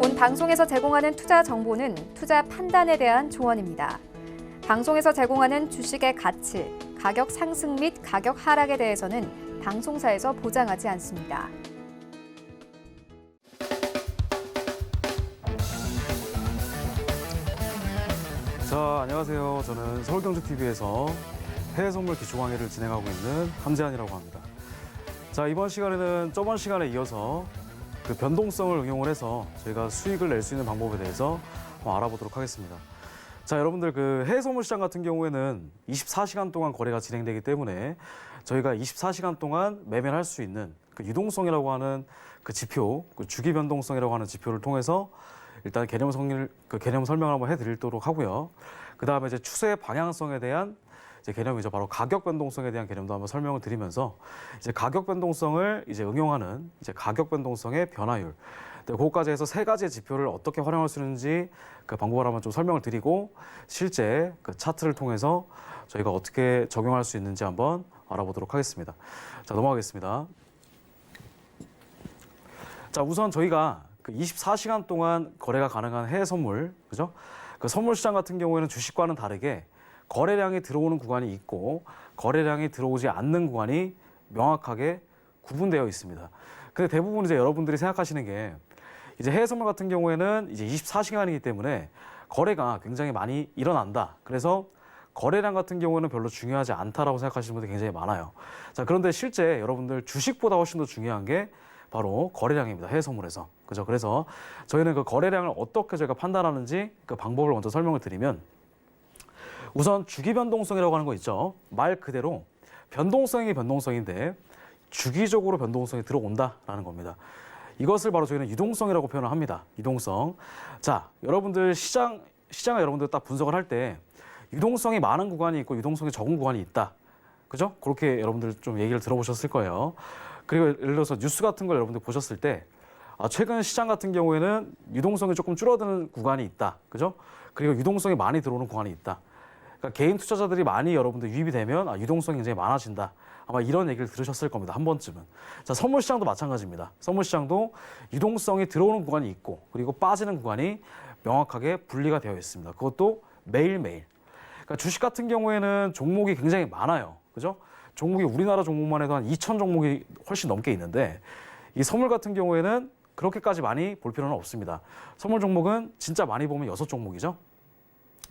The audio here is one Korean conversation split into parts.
본 방송에서 제공하는 투자 정보는 투자 판단에 대한 조언입니다. 방송에서 제공하는 주식의 가치, 가격 상승 및 가격 하락에 대해서는 방송사에서 보장하지 않습니다. 자, 안녕하세요. 저는 서울경제TV에서 해외 선물 기초 강의를 진행하고 있는 함재한이라고 합니다. 자, 이번 시간에는 저번 시간에 이어서 그 변동성을 응용을 해서 저희가 수익을 낼 수 있는 방법에 대해서 한번 알아보도록 하겠습니다. 자, 여러분들 그 해외 선물 시장 같은 경우에는 24시간 동안 거래가 진행되기 때문에 저희가 24시간 동안 매매를 할 수 있는 그 유동성이라고 하는 그 지표, 그 주기 변동성이라고 하는 지표를 통해서 일단 개념 설명을 한번 해드리도록 하고요. 그 다음에 이제 추세 방향성에 대한 이제 개념이죠. 바로 가격 변동성에 대한 개념도 한번 설명을 드리면서 이제 가격 변동성을 이제 응용하는 이제 가격 변동성의 변화율. 그것까지 해서 세 가지의 지표를 어떻게 활용할 수 있는지 그 방법을 한번 좀 설명을 드리고 실제 그 차트를 통해서 저희가 어떻게 적용할 수 있는지 한번 알아보도록 하겠습니다. 자, 넘어가겠습니다. 자, 우선 저희가 그 24시간 동안 거래가 가능한 해외 선물, 그죠? 그 선물 시장 같은 경우에는 주식과는 다르게 거래량이 들어오는 구간이 있고 거래량이 들어오지 않는 구간이 명확하게 구분되어 있습니다. 근데 대부분 이제 여러분들이 생각하시는 게 이제 해외 선물 같은 경우에는 이제 24시간이기 때문에 거래가 굉장히 많이 일어난다. 그래서 거래량 같은 경우는 별로 중요하지 않다라고 생각하시는 분들이 굉장히 많아요. 자, 그런데 실제 여러분들 주식보다 훨씬 더 중요한 게 바로 거래량입니다. 해외 선물에서. 그죠? 그래서 저희는 그 거래량을 어떻게 저희가 판단하는지 그 방법을 먼저 설명을 드리면 우선 주기 변동성이라고 하는 거 있죠. 말 그대로 변동성이 변동성인데 주기적으로 변동성이 들어온다라는 겁니다. 이것을 바로 저희는 유동성이라고 표현을 합니다. 유동성. 자, 여러분들 시장을 여러분들 딱 분석을 할 때 유동성이 많은 구간이 있고 유동성이 적은 구간이 있다. 그죠? 그렇게 여러분들 좀 얘기를 들어보셨을 거예요. 그리고 예를 들어서 뉴스 같은 걸 여러분들 보셨을 때 최근 시장 같은 경우에는 유동성이 조금 줄어드는 구간이 있다. 그죠? 그리고 유동성이 많이 들어오는 구간이 있다. 그러니까 개인 투자자들이 많이 여러분들 유입이 되면 유동성이 굉장히 많아진다. 아마 이런 얘기를 들으셨을 겁니다. 한 번쯤은. 자, 선물 시장도 마찬가지입니다. 선물 시장도 유동성이 들어오는 구간이 있고 그리고 빠지는 구간이 명확하게 분리가 되어 있습니다. 그것도 매일매일. 그러니까 주식 같은 경우에는 종목이 굉장히 많아요. 그죠? 종목이 우리나라 종목만 해도 한 2,000 종목이 훨씬 넘게 있는데 이 선물 같은 경우에는 그렇게까지 많이 볼 필요는 없습니다. 선물 종목은 진짜 많이 보면 6종목이죠.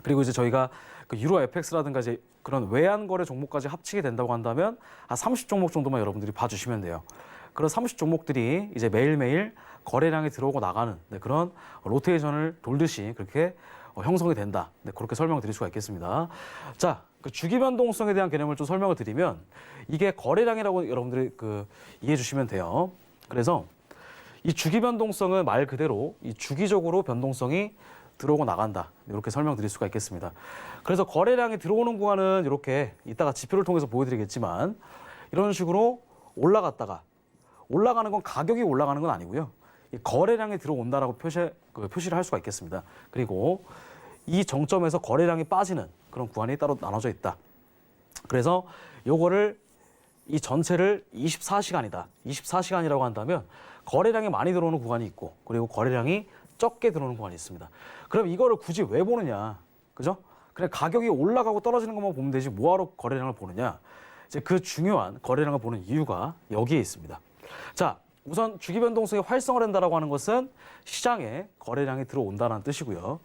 그리고 이제 저희가 그 유로 FX라든가 이제 그런 외환 거래 종목까지 합치게 된다고 한다면 한 30종목 정도만 여러분들이 봐주시면 돼요. 그런 30종목들이 이제 매일매일 거래량이 들어오고 나가는 그런 로테이션을 돌듯이 그렇게 형성이 된다. 그렇게 설명을 드릴 수가 있겠습니다. 자, 그 주기 변동성에 대한 개념을 좀 설명을 드리면 이게 거래량이라고 여러분들이 그 이해해 주시면 돼요. 그래서 이 주기 변동성은 말 그대로 이 주기적으로 변동성이 들어오고 나간다. 이렇게 설명드릴 수가 있겠습니다. 그래서 거래량이 들어오는 구간은 이렇게 이따가 지표를 통해서 보여드리겠지만 이런 식으로 올라갔다가 올라가는 건 가격이 올라가는 건 아니고요. 이 거래량이 들어온다라고 표시를 할 수가 있겠습니다. 그리고 이 정점에서 거래량이 빠지는 그런 구간이 따로 나눠져 있다. 그래서 요거를 이 전체를 24시간이다. 24시간이라고 한다면 거래량이 많이 들어오는 구간이 있고 그리고 거래량이 적게 들어오는 구간이 있습니다. 그럼 이거를 굳이 왜 보느냐? 그죠? 그냥 가격이 올라가고 떨어지는 것만 보면 되지 뭐하러 거래량을 보느냐? 이제 그 중요한 거래량을 보는 이유가 여기에 있습니다. 자, 우선 주기 변동성이 활성화된다라고 하는 것은 시장에 거래량이 들어온다는 뜻이고요.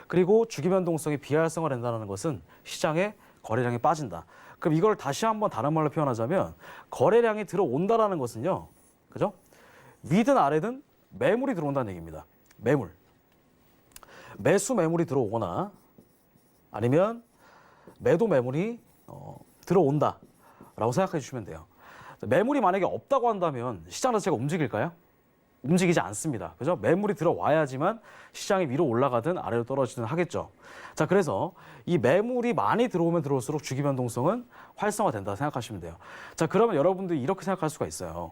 그리고 주기 변동성이 비활성화된다는 것은 시장에 거래량이 빠진다. 그럼 이걸 다시 한번 다른 말로 표현하자면 거래량이 들어온다라는 것은요. 그죠? 위든 아래든 매물이 들어온다는 얘기입니다. 매물. 매수 매물이 들어오거나 아니면 매도 매물이 들어온다라고 생각해 주시면 돼요. 매물이 만약에 없다고 한다면 시장 자체가 움직일까요? 움직이지 않습니다. 그죠? 매물이 들어와야지만 시장이 위로 올라가든 아래로 떨어지든 하겠죠. 자, 그래서 이 매물이 많이 들어오면 들어올수록 주기 변동성은 활성화된다 생각하시면 돼요. 자, 그러면 여러분들이 이렇게 생각할 수가 있어요.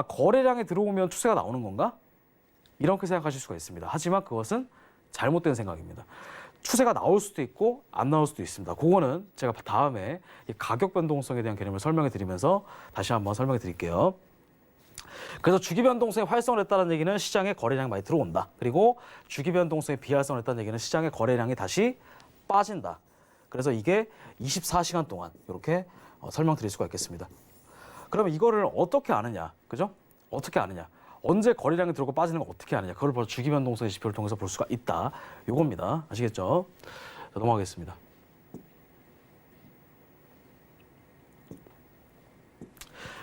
거래량이 들어오면 추세가 나오는 건가? 이렇게 생각하실 수가 있습니다. 하지만 그것은 잘못된 생각입니다. 추세가 나올 수도 있고 안 나올 수도 있습니다. 그거는 제가 다음에 이 가격 변동성에 대한 개념을 설명해 드리면서 다시 한번 설명해 드릴게요. 그래서 주기 변동성이 활성화를 했다는 얘기는 시장에 거래량이 많이 들어온다. 그리고 주기 변동성이 비활성화를 했다는 얘기는 시장에 거래량이 다시 빠진다. 그래서 이게 24시간 동안 이렇게 설명드릴 수가 있겠습니다. 그러면 이거를 어떻게 아느냐, 그죠? 어떻게 아느냐? 언제 거래량이 들어오고 빠지는 걸 어떻게 아느냐? 그걸 바로 주기 변동성의 지표를 통해서 볼 수가 있다. 요겁니다. 아시겠죠? 자, 넘어가겠습니다.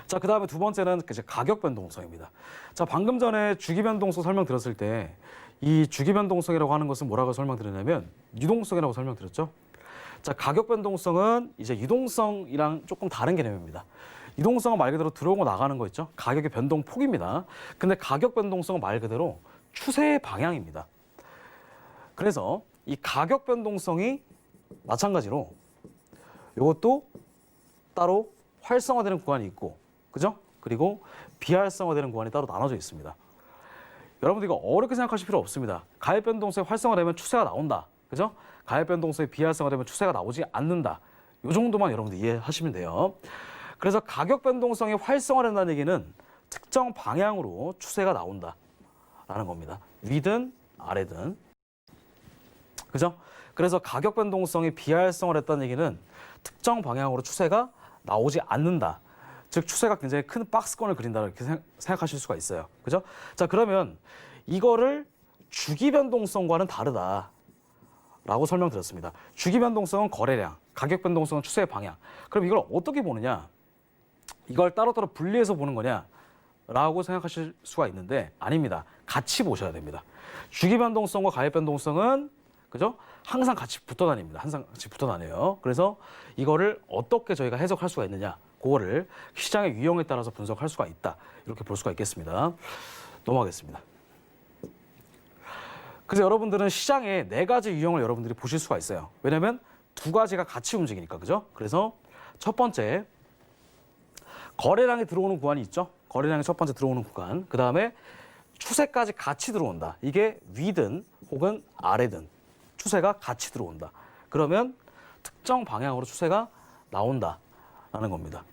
자, 그다음에 두 번째는 이제 가격 변동성입니다. 자, 방금 전에 주기 변동성 설명드렸을 때 이 주기 변동성이라고 하는 것은 뭐라고 설명드렸냐면 유동성이라고 설명드렸죠. 자, 가격 변동성은 이제 유동성이랑 조금 다른 개념입니다. 유동성은 말 그대로 들어오고 나가는 거 있죠. 가격의 변동폭입니다. 근데 가격 변동성은 말 그대로 추세의 방향입니다. 그래서 이 가격 변동성이 마찬가지로 이것도 따로 활성화되는 구간이 있고, 그죠? 그리고 비활성화되는 구간이 따로 나눠져 있습니다. 여러분들 이거 어렵게 생각하실 필요 없습니다. 가격 변동성이 활성화되면 추세가 나온다. 그죠? 가격 변동성이 비활성화되면 추세가 나오지 않는다. 이 정도만 여러분들 이해하시면 돼요. 그래서 가격 변동성이 활성화된다는 얘기는 특정 방향으로 추세가 나온다라는 겁니다. 위든 아래든. 그죠? 그래서 가격 변동성이 비활성화됐다는 얘기는 특정 방향으로 추세가 나오지 않는다. 즉 추세가 굉장히 큰 박스권을 그린다 이렇게 생각하실 수가 있어요. 그죠? 자, 그러면 이거를 주기 변동성과는 다르다라고 설명드렸습니다. 주기 변동성은 거래량, 가격 변동성은 추세의 방향. 그럼 이걸 어떻게 보느냐? 이걸 따로따로 분리해서 보는 거냐라고 생각하실 수가 있는데 아닙니다. 같이 보셔야 됩니다. 주기 변동성과 가격 변동성은 그죠? 항상 같이 붙어 다닙니다. 항상 같이 붙어 다녀요. 그래서 이거를 어떻게 저희가 해석할 수가 있느냐? 그거를 시장의 유형에 따라서 분석할 수가 있다. 이렇게 볼 수가 있겠습니다. 넘어가겠습니다. 그래서 여러분들은 시장의 네 가지 유형을 여러분들이 보실 수가 있어요. 왜냐하면 두 가지가 같이 움직이니까, 그죠? 그래서 첫 번째, 거래량이 들어오는 구간이 있죠. 거래량이 첫 번째 들어오는 구간. 그 다음에 추세까지 같이 들어온다. 이게 위든 혹은 아래든 추세가 같이 들어온다. 그러면 특정 방향으로 추세가 나온다라는 겁니다.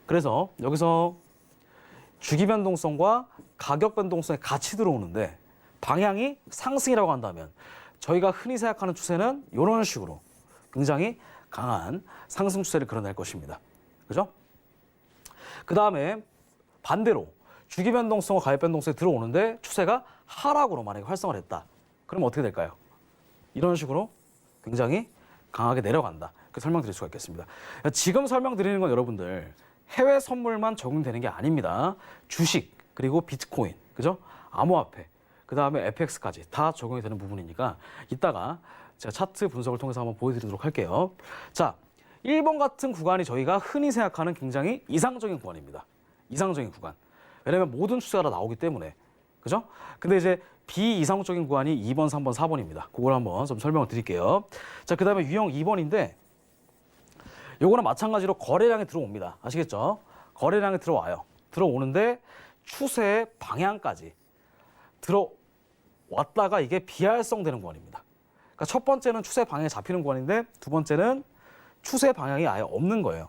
그래서 여기서 주기 변동성과 가격 변동성이 같이 들어오는데 방향이 상승이라고 한다면 저희가 흔히 생각하는 추세는 이런 식으로 굉장히 강한 상승 추세를 그려낼 것입니다. 그죠? 그 다음에 반대로 주기 변동성과 가격 변동성이 들어오는데 추세가 하락으로 만약에 활성화를 했다. 그럼 어떻게 될까요? 이런 식으로 굉장히 강하게 내려간다. 이렇게 설명드릴 수가 있겠습니다. 지금 설명드리는 건 여러분들 해외 선물만 적용되는 게 아닙니다. 주식, 그리고 비트코인, 그죠? 암호화폐, 그 다음에 FX까지 다 적용이 되는 부분이니까 이따가 제가 차트 분석을 통해서 한번 보여드리도록 할게요. 자, 1번 같은 구간이 저희가 흔히 생각하는 굉장히 이상적인 구간입니다. 이상적인 구간. 왜냐면 모든 추세가 다 나오기 때문에. 그죠? 근데 이제 비이상적인 구간이 2번, 3번, 4번입니다. 그걸 한번 좀 설명을 드릴게요. 자, 그 다음에 유형 2번인데 요거는 마찬가지로 거래량이 들어옵니다. 아시겠죠? 거래량이 들어와요. 들어오는데 추세의 방향까지 들어왔다가 이게 비활성되는 구간입니다. 그러니까 첫 번째는 추세 방향이 잡히는 구간인데 두 번째는 추세 방향이 아예 없는 거예요.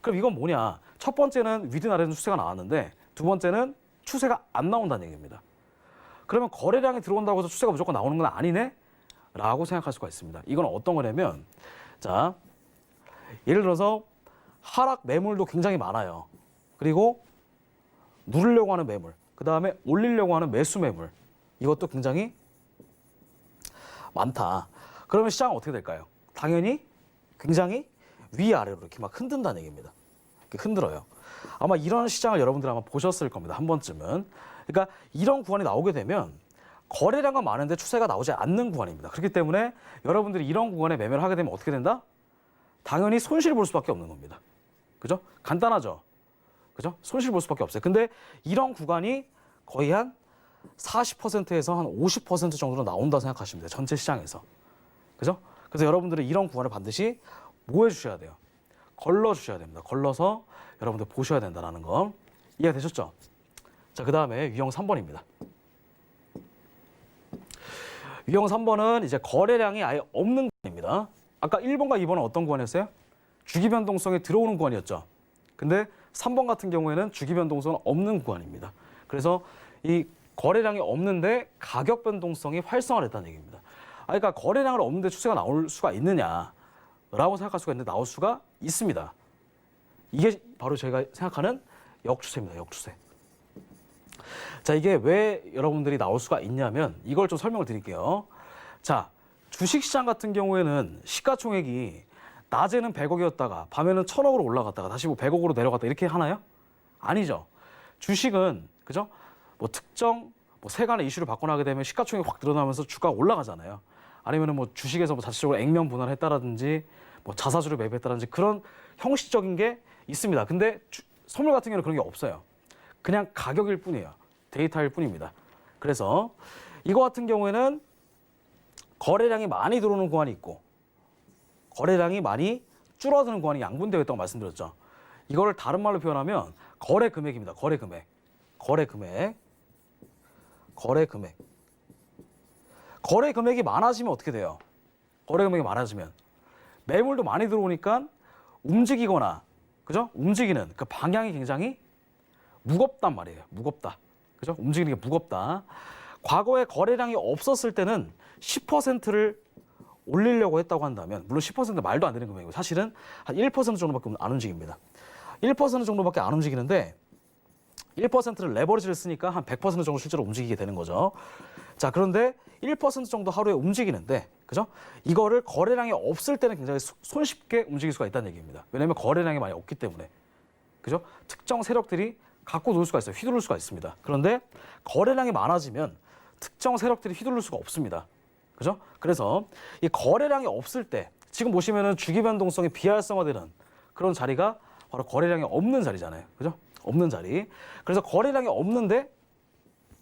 그럼 이건 뭐냐? 첫 번째는 위든 아래든 추세가 나왔는데 두 번째는 추세가 안 나온다는 얘기입니다. 그러면 거래량이 들어온다고 해서 추세가 무조건 나오는 건 아니네? 라고 생각할 수가 있습니다. 이건 어떤 거냐면 자, 예를 들어서 하락 매물도 굉장히 많아요. 그리고 누르려고 하는 매물, 그 다음에 올리려고 하는 매수 매물, 이것도 굉장히 많다. 그러면 시장은 어떻게 될까요? 당연히 굉장히 위아래로 이렇게 막 흔든다는 얘기입니다. 이렇게 흔들어요. 아마 이런 시장을 여러분들 아마 보셨을 겁니다. 한 번쯤은. 그러니까 이런 구간이 나오게 되면 거래량은 많은데 추세가 나오지 않는 구간입니다. 그렇기 때문에 여러분들이 이런 구간에 매매를 하게 되면 어떻게 된다? 당연히 손실 볼 수밖에 없는 겁니다. 그죠? 간단하죠? 그죠? 손실 볼 수밖에 없어요. 근데 이런 구간이 거의 한 40%에서 한 50% 정도로 나온다 생각하시면 돼요. 전체 시장에서. 그죠? 그래서 여러분들은 이런 구간을 반드시 뭐 해주셔야 돼요? 걸러 주셔야 됩니다. 걸러서 여러분들 보셔야 된다는 거. 이해가 되셨죠? 자, 그 다음에 유형 3번입니다. 유형 3번은 이제 거래량이 아예 없는 구간입니다. 아까 1번과 2번은 어떤 구간이었어요? 주기 변동성이 들어오는 구간이었죠. 근데 3번 같은 경우에는 주기 변동성은 없는 구간입니다. 그래서 이 거래량이 없는데 가격 변동성이 활성화됐다는 얘기입니다. 그러니까 거래량을 없는데 추세가 나올 수가 있느냐라고 생각할 수가 있는데 나올 수가 있습니다. 이게 바로 저희가 생각하는 역추세입니다. 역추세. 자, 이게 왜 여러분들이 나올 수가 있냐면 이걸 좀 설명을 드릴게요. 자, 주식시장 같은 경우에는 시가총액이 낮에는 100억이었다가 밤에는 1000억으로 올라갔다가 다시 뭐 100억으로 내려갔다 이렇게 하나요? 아니죠. 주식은 그죠? 뭐 특정 뭐 세간의 이슈를 받거나 하게 되면 시가총액이 확 늘어나면서 주가가 올라가잖아요. 아니면은 뭐 주식에서 뭐 자체적으로 액면 분할을 했다라든지 뭐 자사주를 매입했다라든지 그런 형식적인 게 있습니다. 근데 선물 같은 경우는 그런 게 없어요. 그냥 가격일 뿐이에요. 데이터일 뿐입니다. 그래서 이거 같은 경우에는 거래량이 많이 들어오는 구간이 있고 거래량이 많이 줄어드는 구간이 양분되어 있다고 말씀드렸죠. 이거를 다른 말로 표현하면 거래 금액입니다. 거래 금액. 거래 금액. 거래 금액. 거래 금액이 많아지면 어떻게 돼요? 거래 금액이 많아지면 매물도 많이 들어오니까 움직이거나 그죠? 움직이는 그 방향이 굉장히 무겁단 말이에요. 무겁다. 그죠? 움직이는 게 무겁다. 과거에 거래량이 없었을 때는 10%를 올리려고 했다고 한다면 물론 10% 말도 안 되는 금액이고 사실은 한 1% 정도밖에 안 움직입니다. 1% 정도밖에 안 움직이는데 1%를 레버리지를 쓰니까 한 100% 정도 실제로 움직이게 되는 거죠. 자, 그런데 1% 정도 하루에 움직이는데 그죠? 이거를 거래량이 없을 때는 굉장히 손쉽게 움직일 수가 있다는 얘기입니다. 왜냐하면 거래량이 많이 없기 때문에. 그죠? 특정 세력들이 갖고 놀 수가 있어요. 휘두를 수가 있습니다. 그런데 거래량이 많아지면 특정 세력들이 휘두를 수가 없습니다. 그죠? 그래서 이 거래량이 없을 때 지금 보시면은 주기 변동성이 비활성화되는 그런 자리가 바로 거래량이 없는 자리잖아요. 그죠? 없는 자리. 그래서 거래량이 없는데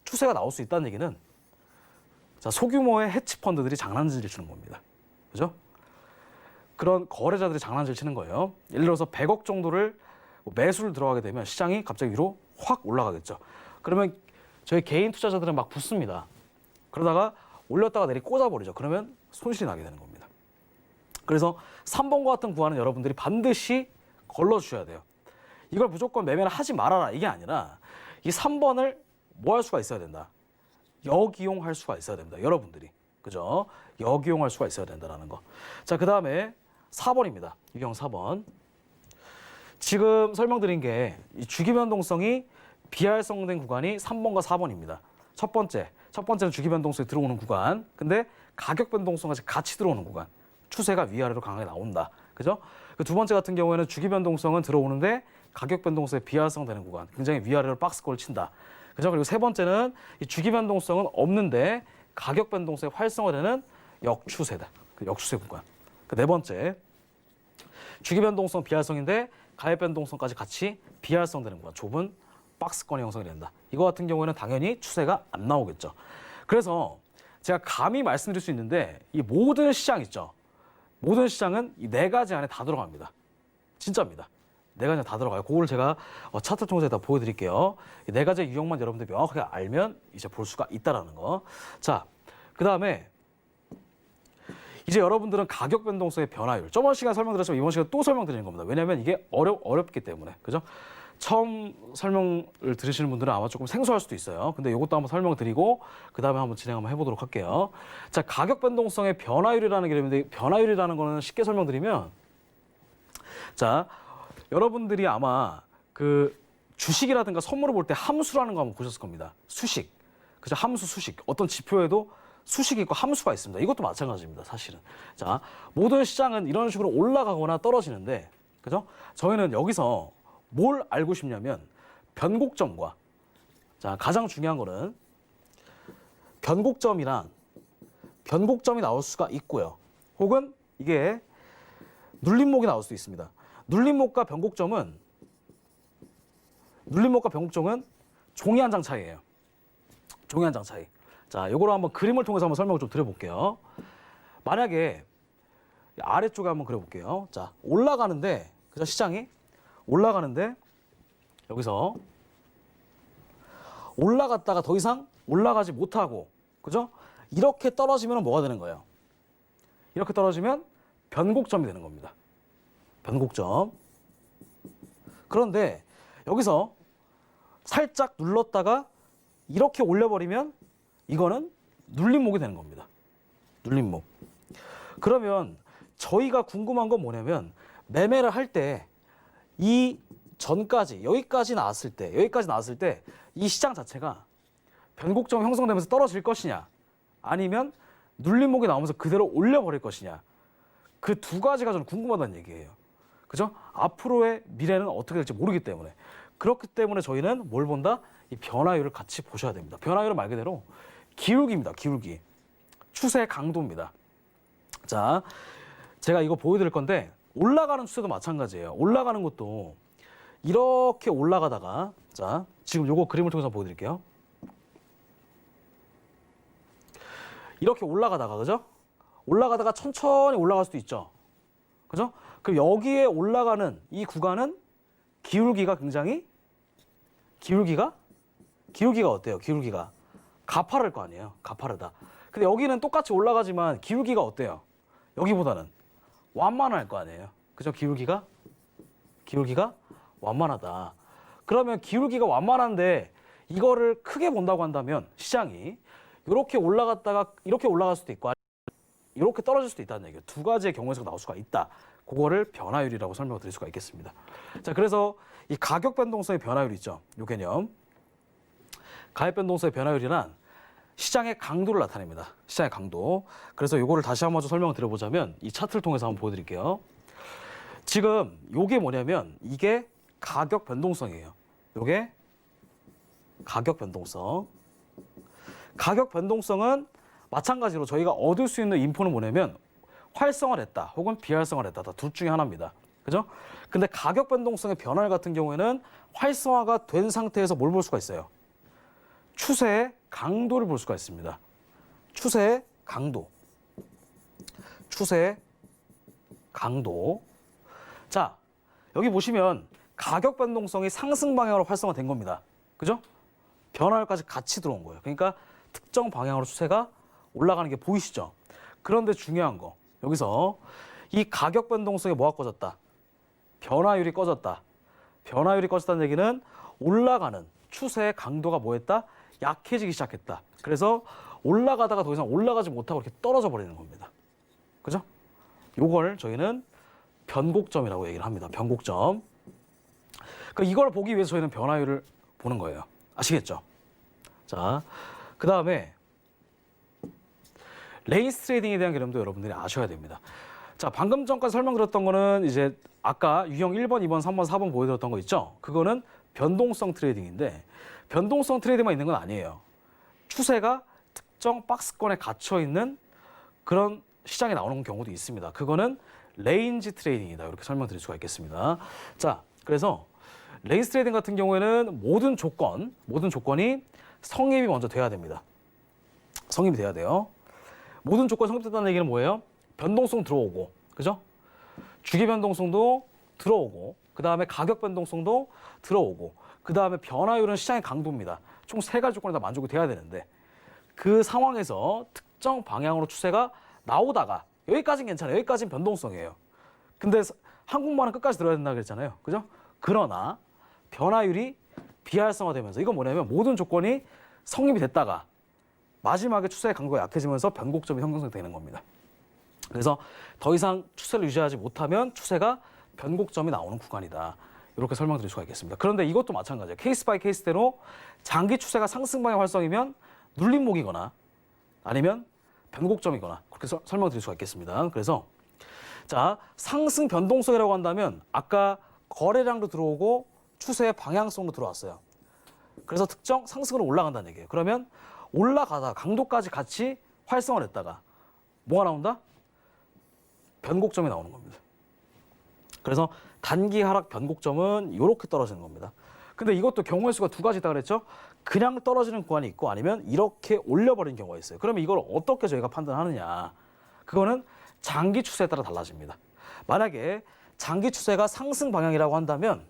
추세가 나올 수 있다는 얘기는 자, 소규모의 해치펀드들이 장난질을 치는 겁니다. 그죠? 그런 거래자들이 장난질 치는 거예요. 예를 들어서 100억 정도를 매수를 들어가게 되면 시장이 갑자기 위로 확 올라가겠죠. 그러면 저희 개인 투자자들은 막 붙습니다. 그러다가 올렸다가 내리 꽂아버리죠. 그러면 손실이 나게 되는 겁니다. 그래서 3번과 같은 구간은 여러분들이 반드시 걸러주셔야 돼요. 이걸 무조건 매매를 하지 말아라 이게 아니라 이 3번을 뭐 할 수가 있어야 된다. 역이용할 수가 있어야 됩니다. 여러분들이. 그죠? 역이용할 수가 있어야 된다는 거. 자, 그 다음에 4번입니다. 유형 4번. 지금 설명드린 게 이 주기 변동성이 비활성된 구간이 3번과 4번입니다. 첫 번째는 주기 변동성이 들어오는 구간. 근데 가격 변동성까지 같이 들어오는 구간. 추세가 위아래로 강하게 나온다. 그죠? 그 두 번째 같은 경우에는 주기 변동성은 들어오는데 가격 변동성이 비활성되는 구간. 굉장히 위아래로 박스권을 친다. 그죠? 그리고 세 번째는 이 주기 변동성은 없는데 가격 변동성이 활성화되는 역추세다. 그 역추세 구간. 그 네 번째, 주기 변동성 비활성인데 가격 변동성까지 같이 비활성되는 구간. 좁은 박스권이 형성이 된다. 이거 같은 경우에는 당연히 추세가 안 나오겠죠. 그래서 제가 감히 말씀드릴 수 있는데 이 모든 시장 있죠. 모든 시장은 이 네 가지 안에 다 들어갑니다. 진짜입니다. 네 가지 다 들어가요. 그걸 제가 차트 통해서 다 보여드릴게요. 이 네 가지 유형만 여러분들 명확하게 알면 이제 볼 수가 있다라는 거. 자, 그 다음에 이제 여러분들은 가격 변동성의 변화율. 저번 시간 설명드렸지만 이번 시간 또 설명드리는 겁니다. 왜냐하면 이게 어렵기 때문에. 그죠? 처음 설명을 들으시는 분들은 아마 조금 생소할 수도 있어요. 근데 이것도 한번 설명드리고 그 다음에 한번 진행 한번 해보도록 할게요. 자, 가격 변동성의 변화율이라는 게 있는데 변화율이라는 거는 쉽게 설명드리면 자, 여러분들이 아마 그 주식이라든가 선물을 볼 때 함수라는 거 한번 보셨을 겁니다. 수식. 그죠? 함수, 수식. 어떤 지표에도 수식이 있고 함수가 있습니다. 이것도 마찬가지입니다. 사실은. 자, 모든 시장은 이런 식으로 올라가거나 떨어지는데 그죠? 저희는 여기서 뭘 알고 싶냐면 변곡점과 자, 가장 중요한 거는 변곡점이 나올 수가 있고요. 혹은 이게 눌림목이 나올 수도 있습니다. 눌림목과 변곡점은 종이 한 장 차이예요. 종이 한 장 차이. 자, 요거를 한번 그림을 통해서 한번 설명을 좀 드려볼게요. 만약에 아래쪽에 한번 그려볼게요. 자, 올라가는데 그죠? 시장이 올라가는데 여기서 올라갔다가 더 이상 올라가지 못하고 그죠? 이렇게 떨어지면 뭐가 되는 거예요? 이렇게 떨어지면 변곡점이 되는 겁니다. 변곡점. 그런데 여기서 살짝 눌렀다가 이렇게 올려버리면 이거는 눌림목이 되는 겁니다. 눌림목. 그러면 저희가 궁금한 건 뭐냐면 매매를 할 때 이 전까지 여기까지 나왔을 때 이 시장 자체가 변곡점 형성되면서 떨어질 것이냐 아니면 눌림목이 나오면서 그대로 올려버릴 것이냐 그 두 가지가 저는 궁금하다는 얘기예요. 그죠? 앞으로의 미래는 어떻게 될지 모르기 때문에 그렇기 때문에 저희는 뭘 본다? 이 변화율을 같이 보셔야 됩니다. 변화율은 말 그대로 기울기입니다. 기울기. 추세 강도입니다. 자, 제가 이거 보여드릴 건데 올라가는 추세도 마찬가지예요. 올라가는 것도 이렇게 올라가다가 자, 지금 요거 그림을 통해서 보여드릴게요. 이렇게 올라가다가 그죠? 올라가다가 천천히 올라갈 수도 있죠. 그죠? 그럼 여기에 올라가는 이 구간은 기울기가 굉장히 기울기가 어때요? 기울기가 가파를 거 아니에요. 가파르다. 근데 여기는 똑같이 올라가지만 기울기가 어때요? 여기보다는 완만할 거 아니에요. 그죠? 기울기가 완만하다. 그러면 기울기가 완만한데 이거를 크게 본다고 한다면 시장이 이렇게 올라갔다가 이렇게 올라갈 수도 있고 이렇게 떨어질 수도 있다는 얘기예요. 두 가지의 경우에서 나올 수가 있다. 그거를 변화율이라고 설명을 드릴 수가 있겠습니다. 자, 그래서 이 가격 변동성의 변화율 있죠. 이 개념. 가격 변동성의 변화율이란 시장의 강도를 나타냅니다. 시장의 강도. 그래서 이거를 다시 한번 좀 설명을 드려보자면 이 차트를 통해서 한번 보여드릴게요. 지금 이게 뭐냐면 이게 가격 변동성이에요. 이게 가격 변동성. 가격 변동성은 마찬가지로 저희가 얻을 수 있는 인포는 뭐냐면 활성화를 했다 혹은 비활성화를 했다. 둘 중에 하나입니다. 그죠? 근데 가격 변동성의 변화율 같은 경우에는 활성화가 된 상태에서 뭘 볼 수가 있어요? 추세의 강도를 볼 수가 있습니다. 추세의 강도. 추세의 강도. 자, 여기 보시면 가격 변동성이 상승 방향으로 활성화된 겁니다. 그죠? 변화율까지 같이 들어온 거예요. 그러니까 특정 방향으로 추세가 올라가는 게 보이시죠? 그런데 중요한 거. 여기서 이 가격 변동성에 뭐가 꺼졌다? 변화율이 꺼졌다. 변화율이 꺼졌다는 얘기는 올라가는 추세의 강도가 뭐했다? 약해지기 시작했다. 그래서 올라가다가 더 이상 올라가지 못하고 이렇게 떨어져 버리는 겁니다. 그죠? 요걸 저희는 변곡점이라고 얘기를 합니다. 변곡점. 그러니까 이걸 보기 위해서 저희는 변화율을 보는 거예요. 아시겠죠? 자, 그 다음에 레인지 트레이딩에 대한 개념도 여러분들이 아셔야 됩니다. 자, 방금 전까지 설명드렸던 거는 이제 아까 유형 1번, 2번, 3번, 4번 보여드렸던 거 있죠? 그거는 변동성 트레이딩인데 변동성 트레이딩만 있는 건 아니에요. 추세가 특정 박스권에 갇혀 있는 그런 시장에 나오는 경우도 있습니다. 그거는 레인지 트레이딩이다. 이렇게 설명드릴 수가 있겠습니다. 자, 그래서 레인지 트레이딩 같은 경우에는 모든 조건이 성립이 먼저 돼야 됩니다. 성립이 돼야 돼요. 모든 조건이 성립됐다는 얘기는 뭐예요? 변동성 들어오고, 그죠? 주기 변동성도 들어오고, 그 다음에 가격 변동성도 들어오고, 그 다음에 변화율은 시장의 강도입니다. 총 세 가지 조건이 다 만족이 돼야 되는데 그 상황에서 특정 방향으로 추세가 나오다가 여기까지는 괜찮아요. 여기까지는 변동성이에요. 근데 한국말은 끝까지 들어야 된다고 그랬잖아요. 그죠? 그러나 변화율이 비활성화되면서 이건 뭐냐면 모든 조건이 성립이 됐다가 마지막에 추세의 강도가 약해지면서 변곡점이 형성되는 겁니다. 그래서 더 이상 추세를 유지하지 못하면 추세가 변곡점이 나오는 구간이다. 이렇게 설명드릴 수가 있겠습니다. 그런데 이것도 마찬가지예요. 케이스 바이 케이스대로 장기 추세가 상승 방향 활성이면 눌림목이거나 아니면 변곡점이거나 그렇게 설명드릴 수가 있겠습니다. 그래서 자, 상승 변동성이라고 한다면 아까 거래량도 들어오고 추세의 방향성도 들어왔어요. 그래서 특정 상승으로 올라간다는 얘기예요. 그러면 올라가다 강도까지 같이 활성화를 했다가 뭐가 나온다? 변곡점이 나오는 겁니다. 그래서 단기 하락 변곡점은 이렇게 떨어지는 겁니다. 근데 이것도 경우의 수가 두 가지 있다고 그랬죠? 그냥 떨어지는 구간이 있고 아니면 이렇게 올려버리는 경우가 있어요. 그러면 이걸 어떻게 저희가 판단하느냐? 그거는 장기 추세에 따라 달라집니다. 만약에 장기 추세가 상승 방향이라고 한다면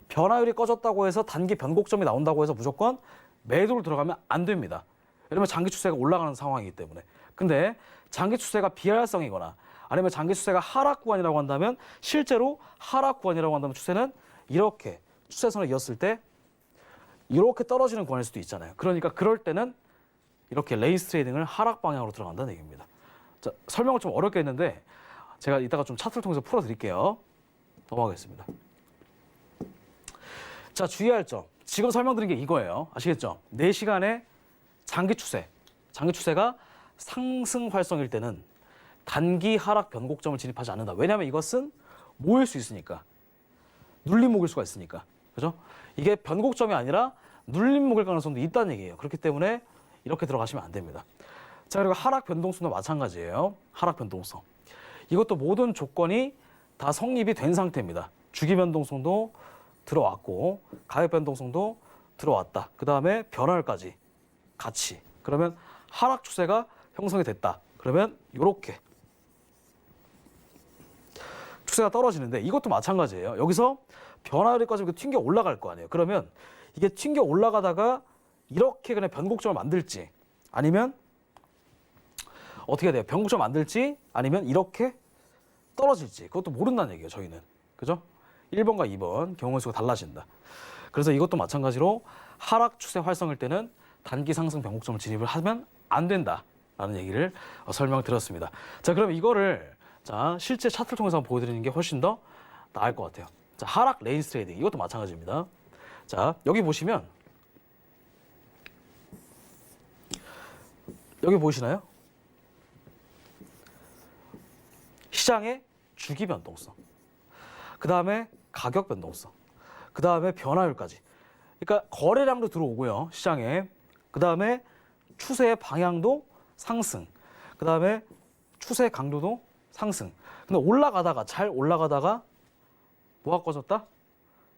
변화율이 꺼졌다고 해서 단기 변곡점이 나온다고 해서 무조건 매도를 들어가면 안 됩니다. 왜냐면 장기 추세가 올라가는 상황이기 때문에. 근데 장기 추세가 비활성이거나 아니면 장기 추세가 하락 구간이라고 한다면 실제로 하락 구간이라고 한다면 추세는 이렇게 추세선을 이었을 때 이렇게 떨어지는 구간일 수도 있잖아요. 그러니까 그럴 때는 이렇게 레인지 트레이딩을 하락 방향으로 들어간다는 얘기입니다. 자, 설명을 좀 어렵게 했는데 제가 이따가 좀 차트를 통해서 풀어드릴게요. 넘어가겠습니다. 자, 주의할 점. 지금 설명드린 게 이거예요. 아시겠죠? 4시간의 장기 추세. 장기 추세가 상승 활성일 때는 단기 하락 변곡점을 진입하지 않는다. 왜냐하면 이것은 모일 수 있으니까. 눌림목일 수가 있으니까. 그죠? 이게 변곡점이 아니라 눌림목일 가능성도 있다는 얘기예요. 그렇기 때문에 이렇게 들어가시면 안 됩니다. 자, 그리고 하락 변동성도 마찬가지예요. 하락 변동성. 이것도 모든 조건이 다 성립이 된 상태입니다. 주기 변동성도 들어왔고 가격 변동성도 들어왔다. 그 다음에 변화율까지 같이. 그러면 하락 추세가 형성이 됐다. 그러면 이렇게 추세가 떨어지는데 이것도 마찬가지예요. 여기서 변화율까지 튕겨 올라갈 거 아니에요. 그러면 이게 튕겨 올라가다가 이렇게 그냥 변곡점을 만들지 아니면 어떻게 돼요? 변곡점 만들지 아니면 이렇게 떨어질지 그것도 모른다는 얘기예요. 저희는. 그죠? 1번과 2번 경우의 수가 달라진다. 그래서 이것도 마찬가지로 하락 추세 활성일 때는 단기 상승 변곡점을 진입을 하면 안 된다라는 얘기를 설명을 드렸습니다. 자, 그럼 이거를 자, 실제 차트를 통해서 한번 보여드리는 게 훨씬 더 나을 것 같아요. 자, 하락 레인지 트레이딩 이것도 마찬가지입니다. 자, 여기 보시면 여기 보이시나요? 시장의 주기 변동성, 그 다음에 가격 변동성, 그 다음에 변화율까지. 그러니까 거래량도 들어오고요, 시장에. 그 다음에 추세의 방향도 상승, 그 다음에 추세 강도도 상승. 근데 올라가다가 잘 올라가다가 뭐가 꺼졌다?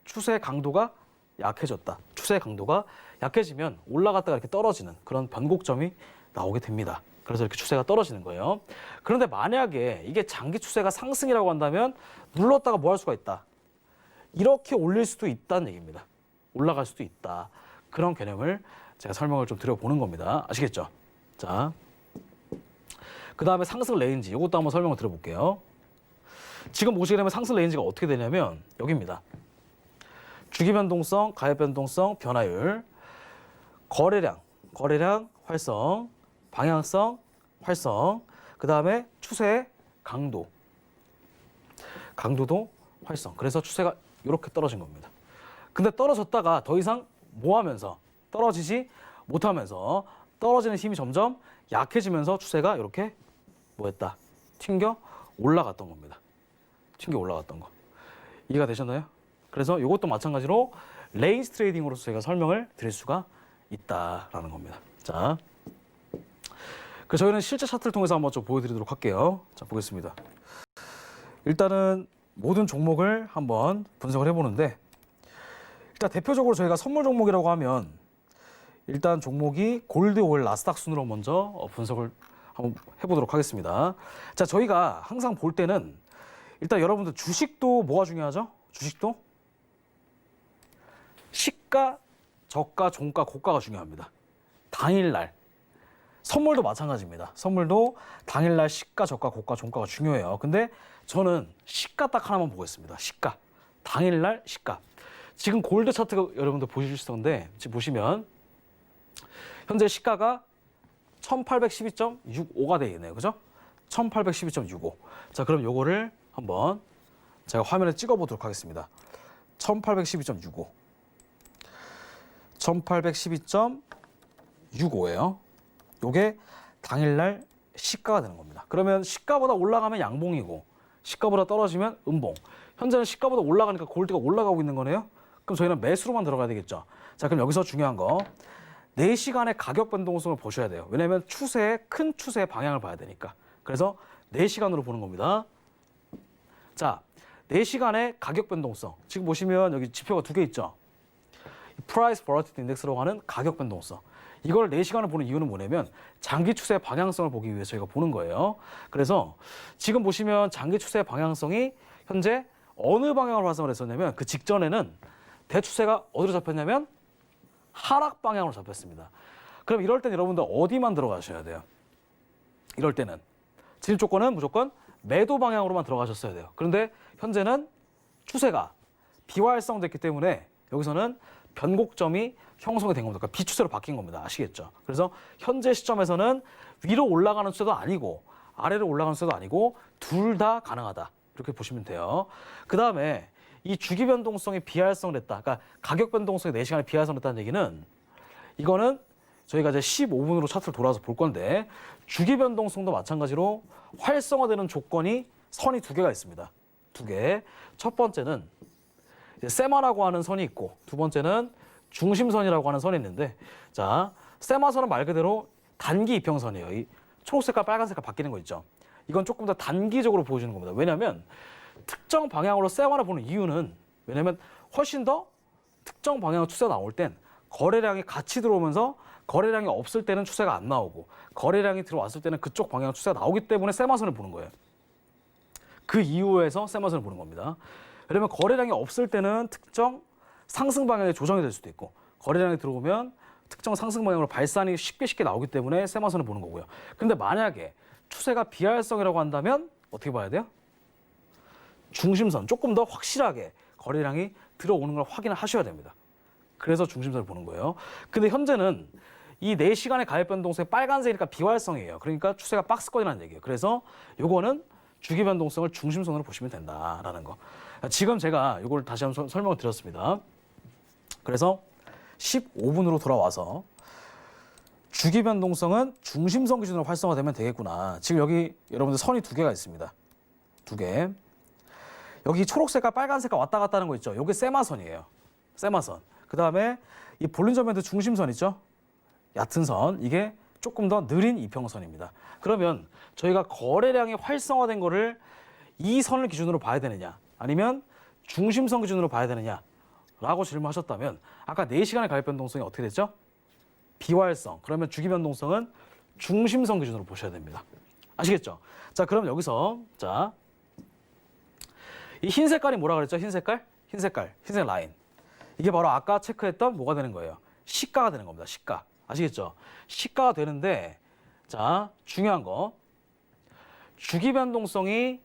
추세 강도가 약해졌다. 추세 강도가 약해지면 올라갔다가 이렇게 떨어지는 그런 변곡점이 나오게 됩니다. 그래서 이렇게 추세가 떨어지는 거예요. 그런데 만약에 이게 장기 추세가 상승이라고 한다면 눌렀다가 뭐 할 수가 있다. 이렇게 올릴 수도 있다는 얘기입니다. 올라갈 수도 있다. 그런 개념을 제가 설명을 좀 드려보는 겁니다. 아시겠죠? 자, 그 다음에 상승 레인지 이것도 한번 설명을 드려볼게요. 지금 보시게 되면 상승 레인지가 어떻게 되냐면 여기입니다. 주기 변동성, 가격 변동성, 변화율, 거래량 활성, 방향성, 활성, 그 다음에 추세 강도도 활성. 그래서 추세가 이렇게 떨어진 겁니다. 근데 떨어졌다가 더 이상 뭐 하면서 떨어지지 못하면서 떨어지는 힘이 점점 약해지면서 추세가 이렇게 뭐 했다? 튕겨 올라갔던 겁니다. 튕겨 올라갔던 거. 이해가 되셨나요? 그래서 이것도 마찬가지로 레인지 트레이딩으로서 제가 설명을 드릴 수가 있다라는 겁니다. 자, 저희는 실제 차트를 통해서 한번 좀 보여드리도록 할게요. 자, 보겠습니다. 일단은 모든 종목을 한번 분석을 해보는데 일단 대표적으로 저희가 선물 종목이라고 하면 일단 종목이 골드 오일 나스닥 순으로 먼저 분석을 한번 해보도록 하겠습니다. 자, 저희가 항상 볼 때는 일단 여러분들 주식도 뭐가 중요하죠? 주식도 시가, 저가, 종가, 고가가 중요합니다. 당일날. 선물도 마찬가지입니다. 선물도 당일날 시가, 저가, 고가, 종가가 중요해요. 근데 저는 시가 딱 하나만 보겠습니다. 시가. 당일날 시가. 지금 골드 차트가 여러분들 보실 텐데 지금 보시면 현재 시가가 1812.65가 되어 있네요. 그죠? 1812.65. 자, 그럼 요거를 한번 제가 화면에 찍어 보도록 하겠습니다. 1812.65. 1812.65예요. 요게 당일날 시가가 되는 겁니다. 그러면 시가보다 올라가면 양봉이고 시가보다 떨어지면 음봉. 현재는 시가보다 올라가니까 골드가 올라가고 있는 거네요. 그럼 저희는 매수로만 들어가야 되겠죠. 자, 그럼 여기서 중요한 거 4시간의 가격 변동성을 보셔야 돼요. 왜냐하면 큰 추세의 방향을 봐야 되니까. 그래서 4시간으로 보는 겁니다. 자, 4시간의 가격 변동성. 지금 보시면 여기 지표가 2개 있죠. Price Volatility Index라고 하는 가격 변동성. 이걸 4시간을 보는 이유는 뭐냐면 장기 추세의 방향성을 보기 위해서 저희가 보는 거예요. 그래서 지금 보시면 장기 추세의 방향성이 현재 어느 방향으로 활성을 했었냐면 그 직전에는 대추세가 어디로 잡혔냐면 하락 방향으로 잡혔습니다. 그럼 이럴 땐 여러분들 어디만 들어가셔야 돼요? 이럴 때는 진입 조건은 무조건 매도 방향으로만 들어가셨어야 돼요. 그런데 현재는 추세가 비활성됐기 때문에 여기서는 변곡점이 형성이 된 겁니다. 그러니까 비추세로 바뀐 겁니다. 아시겠죠? 그래서 현재 시점에서는 위로 올라가는 추세도 아니고 아래로 올라가는 추세도 아니고 둘 다 가능하다. 이렇게 보시면 돼요. 그 다음에 이 주기 변동성이 비활성을 했다. 그러니까 가격 변동성이 4시간에 비활성을 했다는 얘기는 이거는 저희가 이제 15분으로 차트를 돌아서 볼 건데 주기 변동성도 마찬가지로 활성화되는 조건이 선이 2개가 있습니다. 2개. 첫 번째는 세마라고 하는 선이 있고 두 번째는 중심선이라고 하는 선이 있는데 자, 세마선은 말 그대로 단기 이평선이에요. 이 초록색깔 빨간색깔 바뀌는 거 있죠. 이건 조금 더 단기적으로 보여주는 겁니다. 왜냐하면 특정 방향으로 세마를 보는 이유는 왜냐하면 훨씬 더 특정 방향의 추세가 나올 땐 거래량이 같이 들어오면서 거래량이 없을 때는 추세가 안 나오고 거래량이 들어왔을 때는 그쪽 방향의 추세가 나오기 때문에 세마선을 보는 거예요. 그 이유에서 세마선을 보는 겁니다. 왜냐면 거래량이 없을 때는 특정 상승 방향의 조정이 될 수도 있고 거래량이 들어오면 특정 상승 방향으로 발산이 쉽게 나오기 때문에 세마선을 보는 거고요. 근데 만약에 추세가 비활성이라고 한다면 어떻게 봐야 돼요? 중심선, 조금 더 확실하게 거래량이 들어오는 걸 확인을 하셔야 됩니다. 그래서 중심선을 보는 거예요. 근데 현재는 이 4시간의 가격 변동성이 빨간색이니까 비활성이에요. 그러니까 추세가 박스권이라는 얘기예요. 그래서 요거는 주기 변동성을 중심선으로 보시면 된다라는 거. 지금 제가 이걸 다시 한번 설명을 드렸습니다. 그래서 15분으로 돌아와서 주기 변동성은 중심선 기준으로 활성화되면 되겠구나. 지금 여기 여러분들 선이 2개가 있습니다. 2개. 여기 초록색과 빨간색과 왔다 갔다 하는 거 있죠. 이게 세마선이에요. 세마선. 그다음에 이 볼린저 밴드 중심선 있죠. 얕은 선. 이게 조금 더 느린 이평선입니다. 그러면 저희가 거래량이 활성화된 거를 이 선을 기준으로 봐야 되느냐 아니면 중심선 기준으로 봐야 되느냐 라고 질문하셨다면 아까 4시간의 가격 변동성이 어떻게 됐죠? 비활성. 그러면 주기 변동성은 중심선 기준으로 보셔야 됩니다. 아시겠죠? 자, 그럼 여기서 자, 이 흰 색깔이 뭐라 그랬죠? 흰 색깔, 흰색 라인. 이게 바로 아까 체크했던 뭐가 되는 거예요? 시가가 되는 겁니다. 시가. 아시겠죠? 시가가 되는데 자, 중요한 거. 주기 변동성이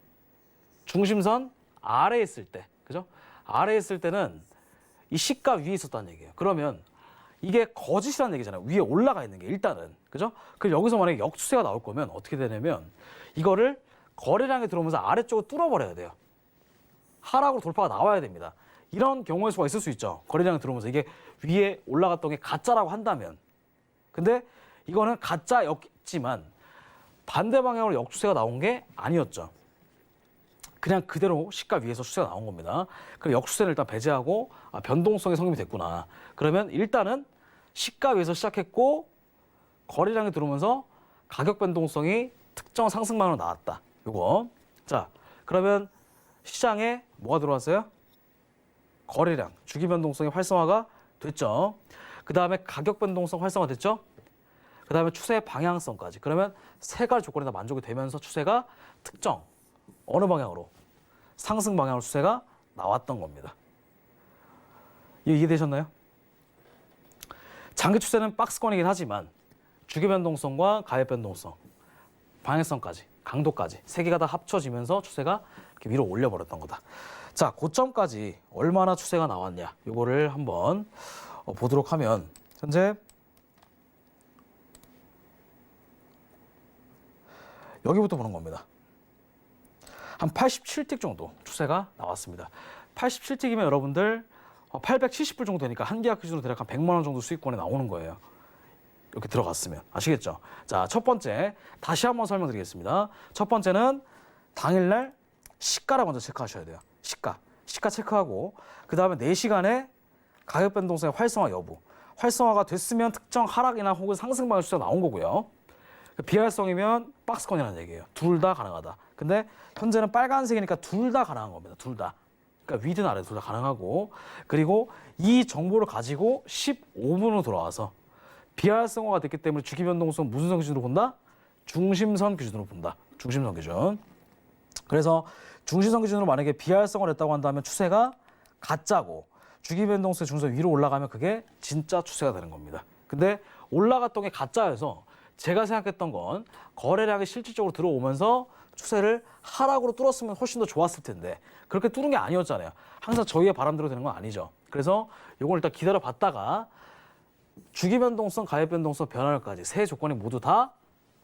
중심선 아래에 있을 때, 그죠? 아래에 있을 때는 이 시가 위에 있었다는 얘기예요. 그러면 이게 거짓이라는 얘기잖아요. 위에 올라가 있는 게 일단은, 그죠? 그럼 여기서 만약에 역추세가 나올 거면 어떻게 되냐면 이거를 거래량이 들어오면서 아래쪽으로 뚫어버려야 돼요. 하락으로 돌파가 나와야 됩니다. 이런 경우의 수가 있을 수 있죠. 거래량이 들어오면서 이게 위에 올라갔던 게 가짜라고 한다면. 근데 이거는 가짜였지만 반대 방향으로 역추세가 나온 게 아니었죠. 그냥 그대로 시가 위에서 추세가 나온 겁니다. 그럼 역추세는 일단 배제하고 변동성이 성립이 됐구나. 그러면 일단은 시가 위에서 시작했고 거래량이 들어오면서 가격 변동성이 특정 상승 방향으로 나왔다. 요거. 자, 그러면 시장에 뭐가 들어왔어요? 거래량, 주기 변동성의 활성화가 됐죠. 그 다음에 가격 변동성 활성화 됐죠. 그 다음에 추세 방향성까지. 그러면 세 가지 조건이 다 만족이 되면서 추세가 특정 어느 방향으로 상승 방향으로 추세가 나왔던 겁니다. 이해되셨나요? 장기 추세는 박스권이긴 하지만 주기 변동성과 가격 변동성, 방향성까지, 강도까지 세 개가 다 합쳐지면서 추세가 이렇게 위로 올려버렸던 거다. 자, 고점까지 얼마나 추세가 나왔냐? 이거를 한번 보도록 하면 현재 여기부터 보는 겁니다. 한 87틱 정도 추세가 나왔습니다. 87틱이면 여러분들 870불 정도 되니까 한 계약 기준으로 대략 한 100만 원 정도 수익권에 나오는 거예요. 이렇게 들어갔으면. 아시겠죠? 자, 첫 번째 다시 한번 설명드리겠습니다. 첫 번째는 당일날 시가를 먼저 체크하셔야 돼요. 시가 체크하고 그 다음에 4시간의 가격 변동성의 활성화 여부. 활성화가 됐으면 특정 하락이나 혹은 상승 방향 추세가 나온 거고요. 비활성이면 박스권이라는 얘기예요. 둘 다 가능하다. 근데 현재는 빨간색이니까 둘 다 가능한 겁니다. 둘 다. 그러니까 위든 아래 둘 다 가능하고 그리고 이 정보를 가지고 15분으로 돌아와서 비활성화가 됐기 때문에 주기 변동성 무슨 선 기준으로 본다? 중심선 기준으로 본다. 중심선 기준. 그래서 중심선 기준으로 만약에 비활성화를 했다고 한다면 추세가 가짜고 주기 변동성 중심선 위로 올라가면 그게 진짜 추세가 되는 겁니다. 근데 올라갔던 게 가짜여서 제가 생각했던 건 거래량이 실질적으로 들어오면서 추세를 하락으로 뚫었으면 훨씬 더 좋았을 텐데 그렇게 뚫은 게 아니었잖아요. 항상 저희의 바람대로 되는 건 아니죠. 그래서 요걸 일단 기다려 봤다가 주기 변동성, 가액 변동성, 변환율까지 세 조건이 모두 다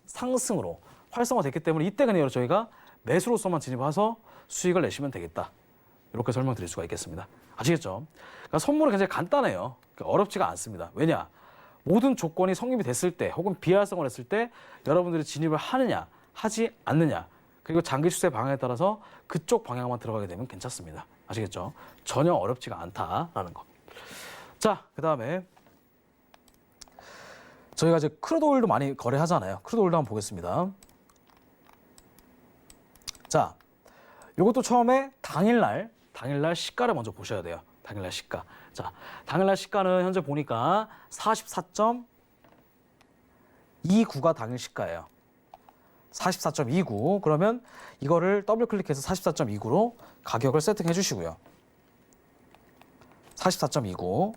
상승으로 활성화됐기 때문에 이때 그냥 저희가 매수로서만 진입해서 수익을 내시면 되겠다. 이렇게 설명드릴 수가 있겠습니다. 아시겠죠? 그러니까 선물은 굉장히 간단해요. 그러니까 어렵지가 않습니다. 왜냐? 모든 조건이 성립이 됐을 때 혹은 비활성화를 했을 때 여러분들이 진입을 하느냐, 하지 않느냐, 그리고 장기 추세 방향에 따라서 그쪽 방향만 들어가게 되면 괜찮습니다. 아시겠죠? 전혀 어렵지가 않다라는 거. 자, 그 다음에 저희가 이제 크루드 오일도 많이 거래하잖아요. 크루드 오일도 한번 보겠습니다. 자, 이것도 처음에 당일날 시가를 먼저 보셔야 돼요. 당일날 시가. 자, 당일날 시가는 현재 보니까 44.29가 당일 시가예요. 44.29. 그러면 이거를 더블 클릭해서 44.29로 가격을 세팅해 주시고요. 44.29.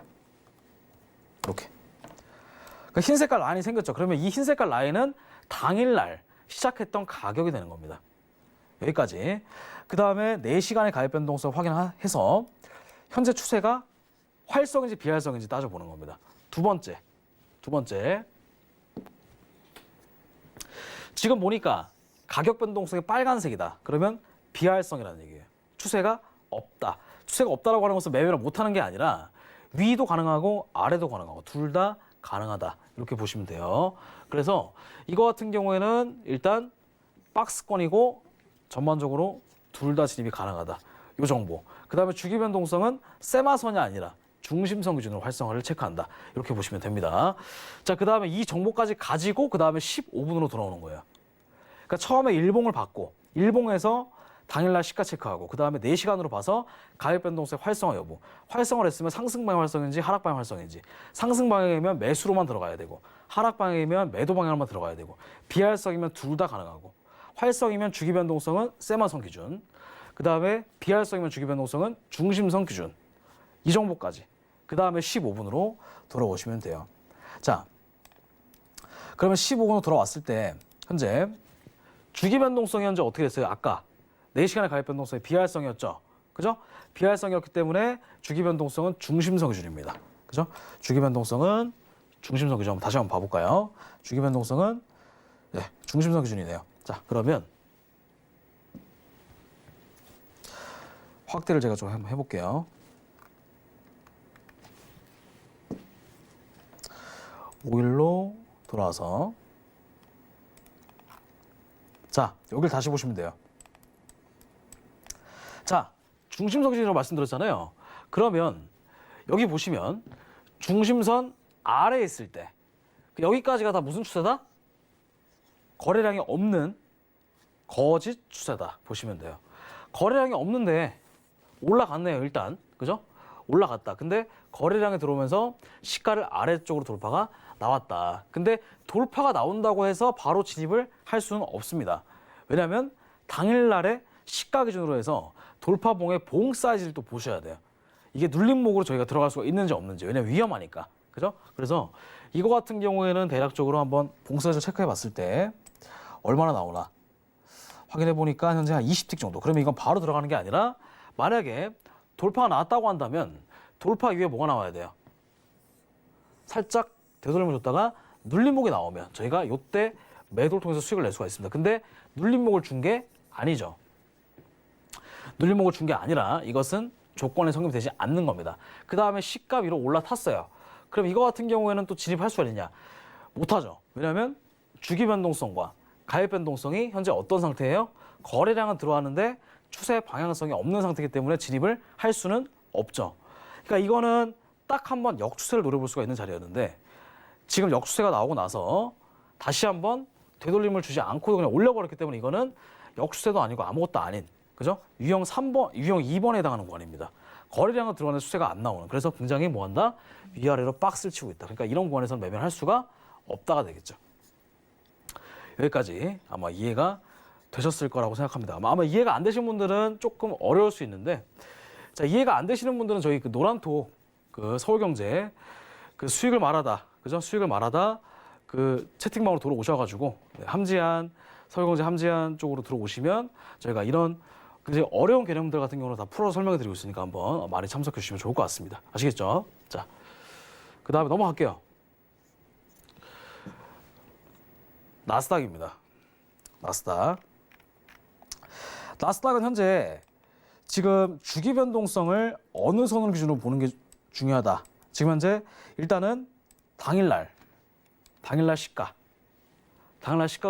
이렇게. 그러니까 흰 색깔 라인이 생겼죠. 그러면 이 흰 색깔 라인은 당일날 시작했던 가격이 되는 겁니다. 여기까지. 그 다음에 4시간의 가액 변동성 확인해서 현재 추세가 활성인지 비활성인지 따져보는 겁니다. 두 번째. 지금 보니까 가격 변동성이 빨간색이다. 그러면 비활성이라는 얘기예요. 추세가 없다. 추세가 없다라고 하는 것은 매매를 못하는 게 아니라 위도 가능하고 아래도 가능하고 둘 다 가능하다. 이렇게 보시면 돼요. 그래서 이거 같은 경우에는 일단 박스권이고 전반적으로 둘 다 진입이 가능하다. 이 정보. 그 다음에 주기 변동성은 세마선이 아니라 중심선 기준으로 활성화를 체크한다. 이렇게 보시면 됩니다. 자, 그 다음에 이 정보까지 가지고 그 다음에 15분으로 돌아오는 거예요. 그러니까 처음에 일봉을 받고 일봉에서 당일날 시가 체크하고 그 다음에 4시간으로 봐서 가격 변동성 활성화 여부. 활성화를 했으면 상승 방향 활성인지 하락 방향 활성인지. 상승 방향이면 매수로만 들어가야 되고 하락 방향이면 매도 방향으로만 들어가야 되고 비활성이면 둘 다 가능하고 활성이면 주기 변동성은 세마선 기준. 그 다음에 비활성이면 주기 변동성은 중심선 기준. 이 정보까지. 그 다음에 15분으로 돌아오시면 돼요. 자, 그러면 15분으로 돌아왔을 때 현재 주기 변동성이 현재 어떻게 됐어요? 아까 4시간의 가격 변동성이 비활성이었죠. 그죠? 비활성이었기 때문에 주기 변동성은 중심선 기준입니다. 그죠? 주기 변동성은 중심선 기준. 다시 한번 봐볼까요? 주기 변동성은 중심선 기준이네요. 자, 그러면 확대를 제가 좀 한번 해볼게요. 5일로 돌아와서 자, 여기를 다시 보시면 돼요. 자, 중심선 기준으로 말씀드렸잖아요. 그러면 여기 보시면 중심선 아래에 있을 때 여기까지가 다 무슨 추세다? 거래량이 없는 거짓 추세다 보시면 돼요. 거래량이 없는데 올라갔네요. 일단 그죠? 올라갔다. 근데 거래량이 들어오면서 시가를 아래쪽으로 돌파가 나왔다. 근데 돌파가 나온다고 해서 바로 진입을 할 수는 없습니다. 왜냐하면 당일날에 시가 기준으로 해서 돌파봉의 봉 사이즈를 또 보셔야 돼요. 이게 눌림목으로 저희가 들어갈 수가 있는지 없는지. 왜냐면 위험하니까. 그죠? 그래서 이거 같은 경우에는 대략적으로 한번 봉 사이즈를 체크해 봤을 때 얼마나 나오나 확인해 보니까 현재 한 20틱 정도. 그러면 이건 바로 들어가는 게 아니라 만약에 돌파가 나왔다고 한다면 돌파 위에 뭐가 나와야 돼요? 살짝 되돌림을 줬다가 눌림목이 나오면 저희가 이때 매도를 통해서 수익을 낼 수가 있습니다. 근데 눌림목을 준 게 아니죠. 눌림목을 준 게 아니라 이것은 조건에 성립이 되지 않는 겁니다. 그 다음에 시가 위로 올라탔어요. 그럼 이거 같은 경우에는 또 진입할 수가 있느냐? 못하죠. 왜냐하면 주기 변동성과 가액 변동성이 현재 어떤 상태예요? 거래량은 들어왔는데 추세 방향성이 없는 상태이기 때문에 진입을 할 수는 없죠. 그러니까 이거는 딱 한번 역추세를 노려볼 수가 있는 자리였는데 지금 역추세가 나오고 나서 다시 한번 되돌림을 주지 않고 그냥 올려버렸기 때문에 이거는 역추세도 아니고 아무것도 아닌, 그죠? 유형 3번, 유형 2번에 해당하는 구간입니다. 거래량은 들어가는 추세가 안 나오는. 그래서 굉장히 뭐한다? 위아래로 박스를 치고 있다. 그러니까 이런 구간에서는 매매를 할 수가 없다가 되겠죠. 여기까지 아마 이해가 되셨을 거라고 생각합니다. 아마 이해가 안 되신 분들은 조금 어려울 수 있는데, 자, 이해가 안 되시는 분들은 저희 그 노란톡 그 서울경제 그 수익을 말하다, 그죠? 수익을 말하다 그 채팅방으로 들어오셔가지고 함지한 서울경제 함지한 쪽으로 들어오시면 저희가 이런 굉장히 어려운 개념들 같은 경우는 다 풀어서 설명해 드리고 있으니까 한번 많이 참석해 주시면 좋을 것 같습니다. 아시겠죠? 자, 그 다음에 넘어갈게요. 나스닥입니다. 나스닥은 현재 지금 주기 변동성을 어느 선을 기준으로 보는 게 중요하다. 지금 현재 일단은 당일날 시가가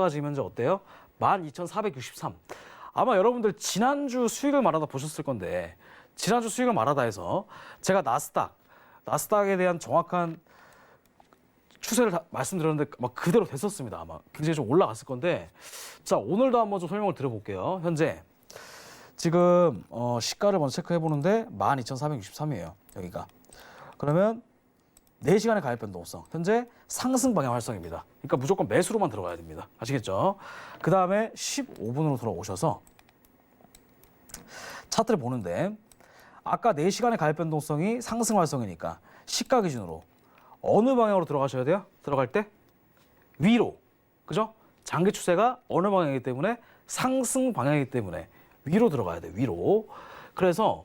지금 현재 어때요? 12,463. 아마 여러분들 지난주 수익을 말하다 보셨을 건데, 지난주 수익을 말하다 해서 제가 나스닥에 대한 정확한 추세를 말씀드렸는데 막 그대로 됐었습니다. 아마 굉장히 좀 올라갔을 건데, 자, 오늘도 한번 좀 설명을 드려볼게요. 현재 지금 시가를 먼저 체크해 보는데 12,463이에요. 여기가. 그러면 4시간의 가입 변동성, 현재 상승 방향 활성입니다. 그러니까 무조건 매수로만 들어가야 됩니다. 아시겠죠? 그 다음에 15분으로 돌아오셔서 차트를 보는데, 아까 4시간의 가입 변동성이 상승 활성이니까 시가 기준으로 어느 방향으로 들어가셔야 돼요? 들어갈 때 위로, 그죠? 장기 추세가 어느 방향이기 때문에 상승 방향이기 때문에 위로 들어가야 돼, 위로. 그래서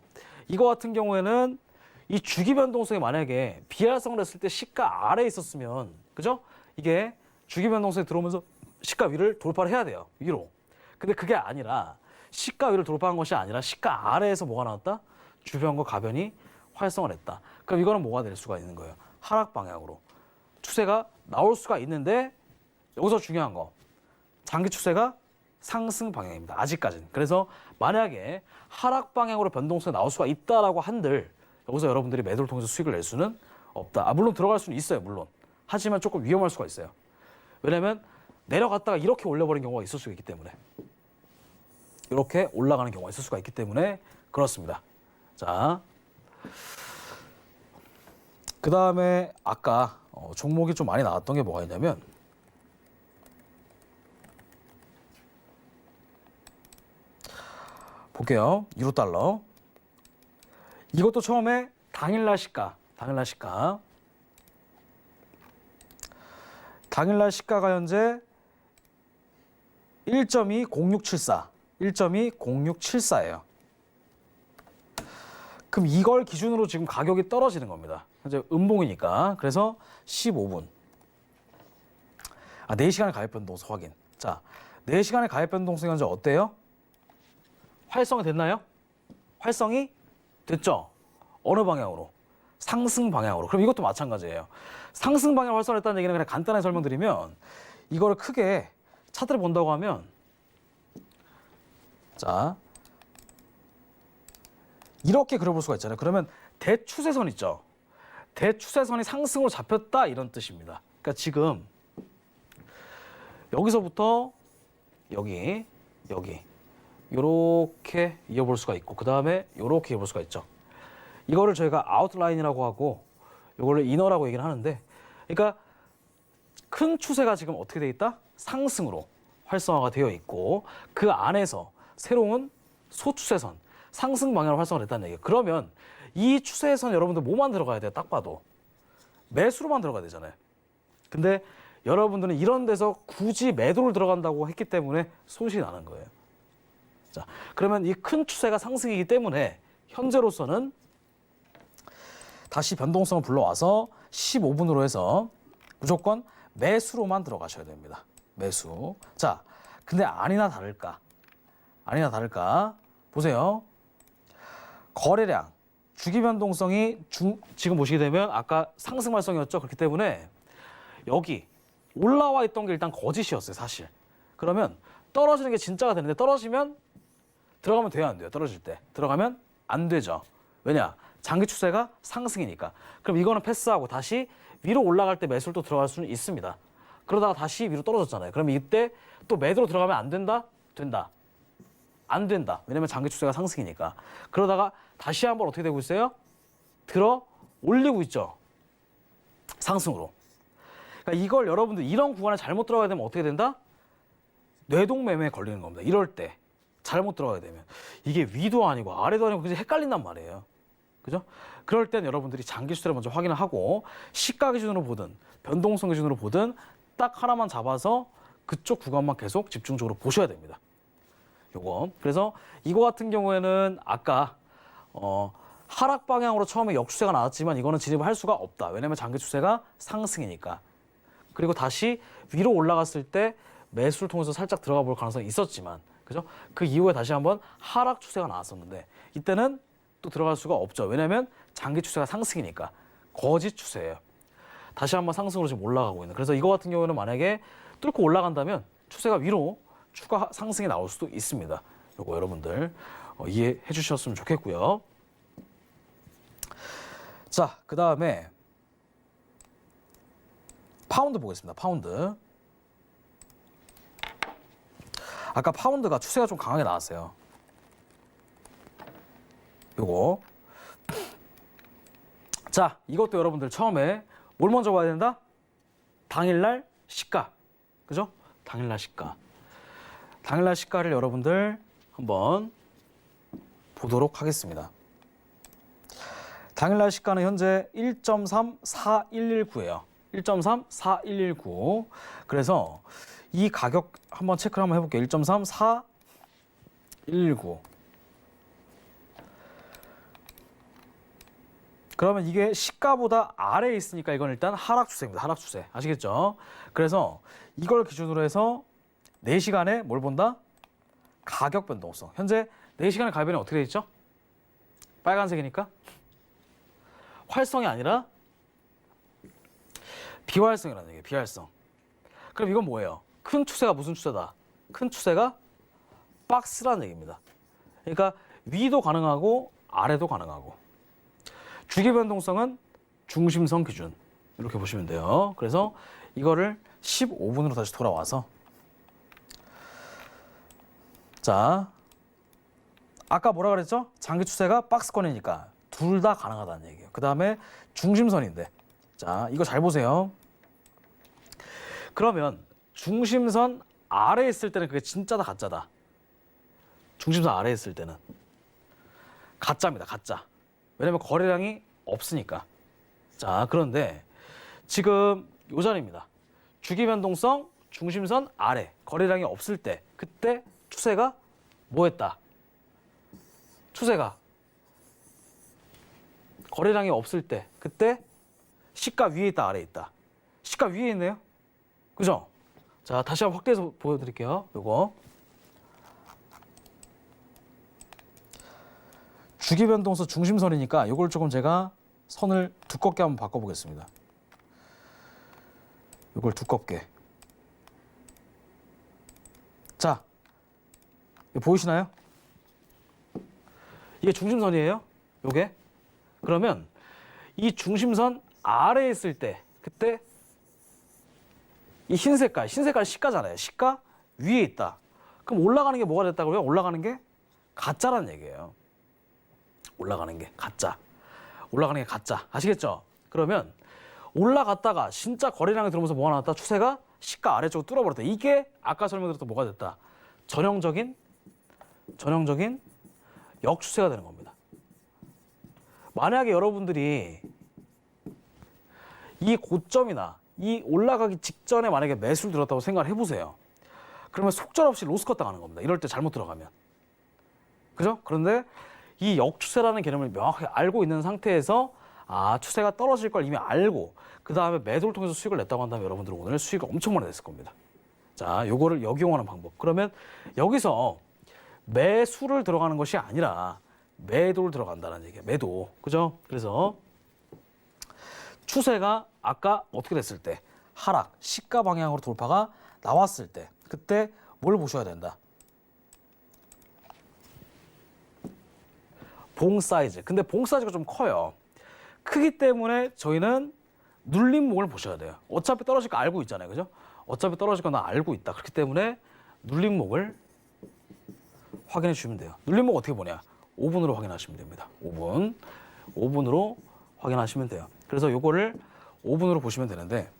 이거 같은 경우에는 이 주기 변동성이 만약에 비활성을 했을 때 시가 아래에 있었으면, 그죠? 이게 주기 변동성이 들어오면서 시가 위를 돌파를 해야 돼요, 위로. 근데 그게 아니라, 시가 위를 돌파한 것이 아니라 시가 아래에서 뭐가 나왔다? 주변과 가변이 활성을 했다. 그럼 이거는 뭐가 될 수가 있는 거예요? 하락 방향으로 추세가 나올 수가 있는데, 여기서 중요한 거, 장기 추세가 상승 방향입니다. 아직까지는. 그래서 만약에 하락 방향으로 변동성이 나올 수가 있다라고 한들, 여기서 여러분들이 매도를 통해서 수익을 낼 수는 없다. 물론 들어갈 수는 있어요, 물론. 하지만 조금 위험할 수가 있어요. 왜냐면 내려갔다가 이렇게 올려버린 경우가 있을 수가 있기 때문에, 이렇게 올라가는 경우가 있을 수가 있기 때문에 그렇습니다. 자, 그 다음에 아까 종목이 좀 많이 나왔던 게 뭐가 있냐면, 볼게요. 유로달러. 이것도 처음에 당일날 시가가 현재 1.20674예요. 그럼 이걸 기준으로 지금 가격이 떨어지는 겁니다. 현재 음봉이니까. 그래서 15분. 4시간의 가입 변동성 확인. 자, 4시간의 가입 변동성이 현재 어때요? 활성이 됐나요? 활성이 됐죠? 어느 방향으로? 상승 방향으로. 그럼 이것도 마찬가지예요. 상승 방향을 활성화했다는 얘기는 그냥 간단하게 설명드리면, 이거를 크게 차트를 본다고 하면, 자, 이렇게 그려볼 수가 있잖아요. 그러면 대추세선 있죠? 대추세선이 상승으로 잡혔다, 이런 뜻입니다. 그러니까 지금 여기서부터 여기 요렇게 이어볼 수가 있고, 그 다음에 요렇게 이어볼 수가 있죠. 이거를 저희가 아웃라인이라고 하고, 요거를 이너라고 얘기를 하는데, 그러니까 큰 추세가 지금 어떻게 돼 있다? 상승으로 활성화가 되어 있고, 그 안에서 새로운 소추세선, 상승 방향으로 활성화가 됐다는 얘기예요. 그러면 이 추세선 여러분들 뭐만 들어가야 돼요? 딱 봐도 매수로만 들어가야 되잖아요. 근데 여러분들은 이런 데서 굳이 매도를 들어간다고 했기 때문에 손실이 나는 거예요. 자, 그러면 이 큰 추세가 상승이기 때문에 현재로서는 다시 변동성을 불러와서 15분으로 해서 무조건 매수로만 들어가셔야 됩니다. 매수. 자, 근데 아니나 다를까? 보세요. 거래량, 주기 변동성이 지금 보시게 되면 아까 상승 활성이었죠. 그렇기 때문에 여기 올라와 있던 게 일단 거짓이었어요, 사실. 그러면 떨어지는 게 진짜가 되는데, 떨어지면 들어가면 돼요, 안 돼요? 떨어질 때 들어가면 안 되죠. 왜냐? 장기 추세가 상승이니까. 그럼 이거는 패스하고 다시 위로 올라갈 때 매수를 또 들어갈 수는 있습니다. 그러다가 다시 위로 떨어졌잖아요. 그럼 이때 또 매도로 들어가면 안 된다? 된다. 안 된다. 왜냐면 장기 추세가 상승이니까. 그러다가 다시 한번 어떻게 되고 있어요? 들어 올리고 있죠. 상승으로. 그러니까 이걸 여러분들 이런 구간에 잘못 들어가게 되면 어떻게 된다? 뇌동매매에 걸리는 겁니다. 이럴 때 잘못 들어가게 되면 이게 위도 아니고 아래도 아니고 굉장히 헷갈린단 말이에요. 그죠? 그럴 땐 여러분들이 장기 추세를 먼저 확인을 하고, 시가 기준으로 보든 변동성 기준으로 보든 딱 하나만 잡아서 그쪽 구간만 계속 집중적으로 보셔야 됩니다. 요거. 그래서 이거 같은 경우에는 아까 하락 방향으로 처음에 역추세가 나왔지만 이거는 진입을 할 수가 없다. 왜냐면 장기 추세가 상승이니까. 그리고 다시 위로 올라갔을 때 매수를 통해서 살짝 들어가 볼 가능성이 있었지만, 그죠? 그 이후에 다시 한번 하락 추세가 나왔었는데 이때는 또 들어갈 수가 없죠. 왜냐면 장기 추세가 상승이니까. 거짓 추세예요. 다시 한번 상승으로 지금 올라가고 있는. 그래서 이거 같은 경우에는 만약에 뚫고 올라간다면 추세가 위로 추가 상승이 나올 수도 있습니다. 요거 여러분들 이해해 주셨으면 좋겠고요. 자, 그 다음에 파운드 보겠습니다. 파운드. 아까 파운드가 추세가 좀 강하게 나왔어요. 요거. 자, 이것도 여러분들 처음에 뭘 먼저 봐야 된다? 당일날 시가. 그죠? 당일날 시가. 당일날 시가를 여러분들 한번 보도록 하겠습니다. 당일날 시가는 현재 1.34119예요. 1.34119. 그래서 이 가격 한번 체크를 한번 해볼게요. 1.34119. 그러면 이게 시가보다 아래에 있으니까 이건 일단 하락 추세입니다. 하락 추세. 아시겠죠? 그래서 이걸 기준으로 해서 4시간에 뭘 본다? 가격 변동성. 현재 4시간의 가변이 어떻게 되어 있죠? 빨간색이니까 활성이 아니라 비활성이라는 얘기예요. 비활성. 그럼 이건 뭐예요? 큰 추세가 무슨 추세다? 큰 추세가 박스라는 얘기입니다. 그러니까 위도 가능하고 아래도 가능하고. 주기 변동성은 중심선 기준. 이렇게 보시면 돼요. 그래서 이거를 15분으로 다시 돌아와서 자, 아까 뭐라 그랬죠? 장기 추세가 박스권이니까 둘 다 가능하다는 얘기예요. 그 다음에 중심선인데, 자, 이거 잘 보세요. 그러면 중심선 아래에 있을 때는 그게 진짜다 가짜다? 중심선 아래에 있을 때는 가짜입니다. 가짜. 왜냐면 거래량이 없으니까. 자, 그런데 지금 요 자리입니다. 주기 변동성 중심선 아래 거래량이 없을 때 그때 추세가 뭐했다? 추세가 거래량이 없을 때 그때 시가 위에 있다 아래에 있다? 시가 위에 있네요. 그죠? 자, 다시 한번 확대해서 보여드릴게요. 요거 주기 변동선 중심선이니까 요걸 조금 제가 선을 두껍게 한번 바꿔보겠습니다. 요걸 두껍게. 자, 이거 보이시나요? 이게 중심선이에요. 요게. 그러면 이 중심선 아래에 있을 때 그때 이 흰 색깔 시가잖아요. 시가 위에 있다. 그럼 올라가는 게 뭐가 됐다고요? 올라가는 게 가짜라는 얘기예요. 올라가는 게 가짜. 올라가는 게 가짜. 아시겠죠? 그러면 올라갔다가 진짜 거래량이 들어오면서 뭐가 나왔다? 추세가 시가 아래쪽으로 뚫어버렸다. 이게 아까 설명드렸던 뭐가 됐다? 전형적인 역추세가 되는 겁니다. 만약에 여러분들이 이 고점이나 이 올라가기 직전에 만약에 매수를 들었다고 생각을 해보세요. 그러면 속절없이 로스컷 당하는 겁니다. 이럴 때 잘못 들어가면. 그죠? 그런데 이 역추세라는 개념을 명확하게 알고 있는 상태에서 아, 추세가 떨어질 걸 이미 알고 그 다음에 매도를 통해서 수익을 냈다고 한다면 여러분들은 오늘 수익을 엄청 많이 냈을 겁니다. 자, 요거를 역이용하는 방법. 그러면 여기서 매수를 들어가는 것이 아니라 매도를 들어간다는 얘기예요. 매도. 그죠? 그래서 추세가 아까 어떻게 됐을 때 하락, 시가 방향으로 돌파가 나왔을 때 그때 뭘 보셔야 된다? 봉 사이즈. 근데 봉 사이즈가 좀 커요. 크기 때문에 저희는 눌림목을 보셔야 돼요. 어차피 떨어질 거 알고 있잖아요. 그죠? 어차피 떨어질 거 나 알고 있다. 그렇기 때문에 눌림목을 확인해 주시면 돼요. 눌림목 어떻게 보냐? 5분으로 확인하시면 됩니다. 5분으로 확인하시면 돼요. 그래서 요거를 5분으로 보시면 되는데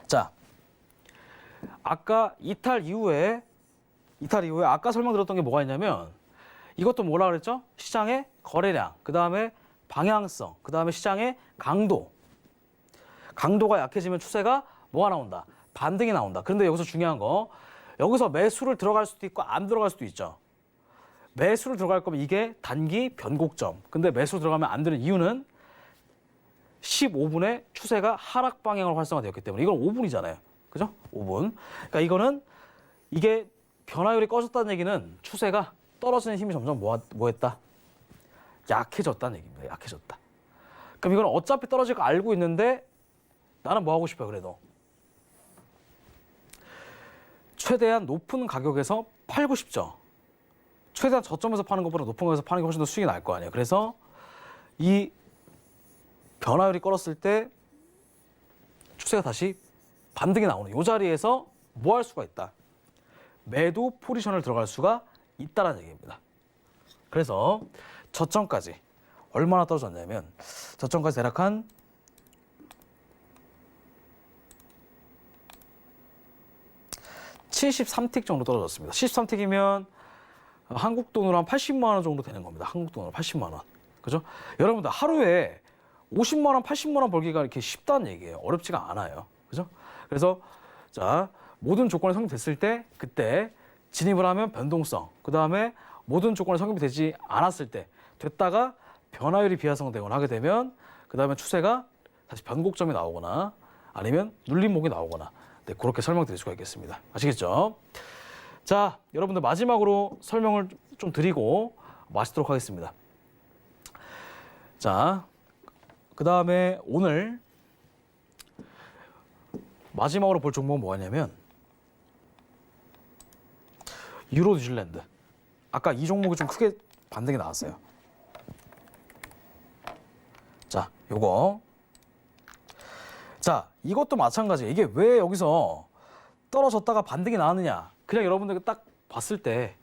자, 아까 이탈 이후에 아까 설명드렸던 게 뭐가 있냐면 이것도 뭐라 그랬죠? 시장의 거래량, 그 다음에 방향성, 그 다음에 시장의 강도. 강도가 약해지면 추세가 뭐가 나온다? 반등이 나온다. 그런데 여기서 중요한 거 여기서 매수를 들어갈 수도 있고 안 들어갈 수도 있죠. 매수를 들어갈 거면 이게 단기 변곡점. 근데 매수 들어가면 안 되는 이유는 15분에 추세가 하락 방향으로 활성화되었기 때문에 이건 5분이잖아요. 그죠? 5분. 그러니까 이거는 이게 변화율이 꺼졌다는 얘기는 추세가 떨어지는 힘이 점점 뭐했다? 약해졌다는 얘기입니다. 약해졌다. 그럼 이건 어차피 떨어질 거 알고 있는데 나는 뭐 하고 싶어요, 그래도. 최대한 높은 가격에서 팔고 싶죠. 최대한 저점에서 파는 것보다 높은 가격에서 파는 게 훨씬 더 수익이 날 거 아니에요. 그래서 이 변화율이 끌었을 때 추세가 다시 반등이 나오는 이 자리에서 뭐 할 수가 있다. 매도 포지션을 들어갈 수가 있다는 얘기입니다. 그래서 저점까지 얼마나 떨어졌냐면 저점까지 대략 한 73틱 정도 떨어졌습니다. 73틱이면 한국 돈으로 한 80만 원 정도 되는 겁니다. 한국 돈으로 80만 원. 그죠? 여러분들 하루에 50만 원, 80만 원 벌기가 이렇게 쉽다는 얘기예요. 어렵지가 않아요. 그죠? 그래서 자, 모든 조건이 성립됐을 때 그때 진입을 하면 변동성, 그다음에 모든 조건이 성립이 되지 않았을 때 됐다가 변화율이 비활성되거나 하게 되면 그다음에 추세가 다시 변곡점이 나오거나 아니면 눌림목이 나오거나 네, 그렇게 설명드릴 수가 있겠습니다. 아시겠죠? 자, 여러분들 마지막으로 설명을 좀 드리고 마치도록 하겠습니다. 자, 그다음에 오늘 마지막으로 볼 종목은 뭐냐면 유로 뉴질랜드. 아까 이 종목이 좀 크게 반등이 나왔어요. 자, 요거. 자, 이것도 마찬가지예요. 이게 왜 여기서 떨어졌다가 반등이 나왔느냐. 그냥 여러분들 딱 봤을 때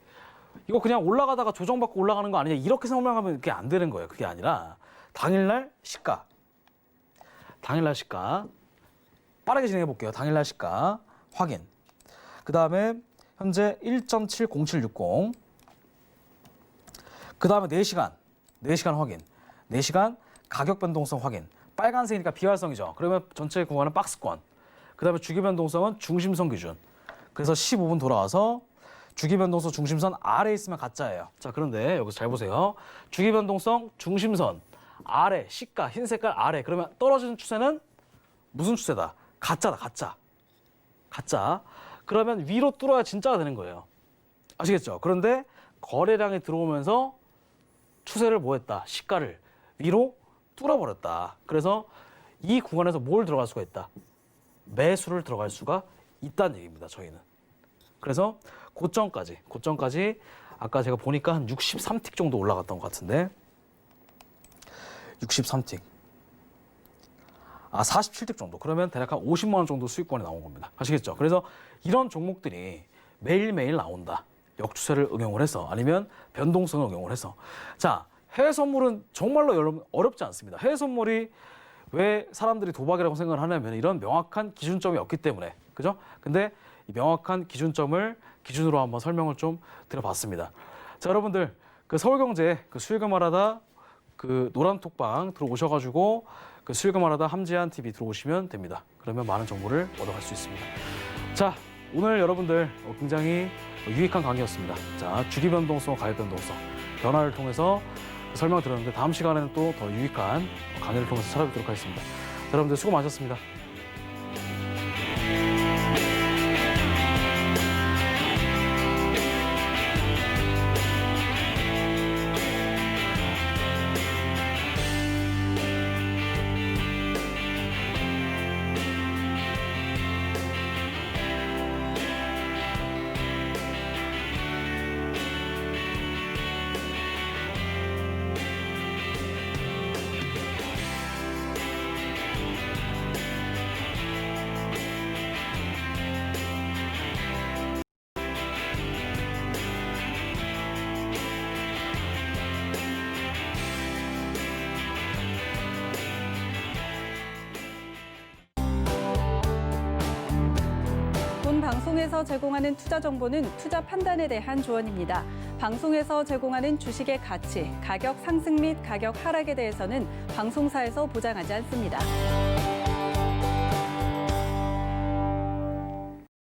이거 그냥 올라가다가 조정받고 올라가는 거 아니냐. 이렇게 설명하면 그게 안 되는 거예요. 그게 아니라 당일날 시가. 당일날 시가. 빠르게 진행해 볼게요. 당일날 시가 확인. 그 다음에 현재 1.70760. 그 다음에 4시간 확인. 4시간 가격 변동성 확인. 빨간색이니까 비활성이죠. 그러면 전체 구간은 박스권. 그 다음에 주기 변동성은 중심선 기준. 그래서 15분 돌아와서 주기 변동성 중심선 아래에 있으면 가짜예요. 자, 그런데 여기서 잘 보세요. 주기 변동성 중심선 아래, 시가 흰 색깔 아래. 그러면 떨어지는 추세는 무슨 추세다? 가짜다, 가짜. 가짜. 그러면 위로 뚫어야 진짜가 되는 거예요. 아시겠죠? 그런데 거래량이 들어오면서 추세를 뭐 했다? 시가를 위로 뚫어버렸다. 그래서 이 구간에서 뭘 들어갈 수가 있다? 매수를 들어갈 수가 있다는 얘기입니다. 저희는. 그래서 고점까지 아까 제가 보니까 한 63틱 정도 올라갔던 것 같은데 63틱. 47틱 정도. 그러면 대략 한 50만 원 정도 수익권이 나온 겁니다. 아시겠죠? 그래서 이런 종목들이 매일매일 나온다. 역추세를 응용을 해서 아니면 변동성을 응용을 해서. 자, 해외 선물은 정말로 여러분 어렵지 않습니다. 해외 선물이 왜 사람들이 도박이라고 생각을 하냐면 이런 명확한 기준점이 없기 때문에. 그죠? 근데 이 명확한 기준점을 기준으로 한번 설명을 좀 드려봤습니다. 자, 여러분들 그 서울경제 그 수익을 말하다 그 노란톡방 들어오셔가지고 그 수익을 말하다 함지한 TV 들어오시면 됩니다. 그러면 많은 정보를 얻어갈 수 있습니다. 자, 오늘 여러분들 굉장히 유익한 강의였습니다. 자, 주기 변동성, 가격 변동성 변화를 통해서 설명 드렸는데 다음 시간에는 또 더 유익한 강의를 통해서 찾아뵙도록 하겠습니다. 자, 여러분들 수고 많으셨습니다. 본 방송에서 제공하는 투자 정보는 투자 판단에 대한 조언입니다. 방송에서 제공하는 주식의 가치, 가격 상승 및 가격 하락에 대해서는 방송사에서 보장하지 않습니다.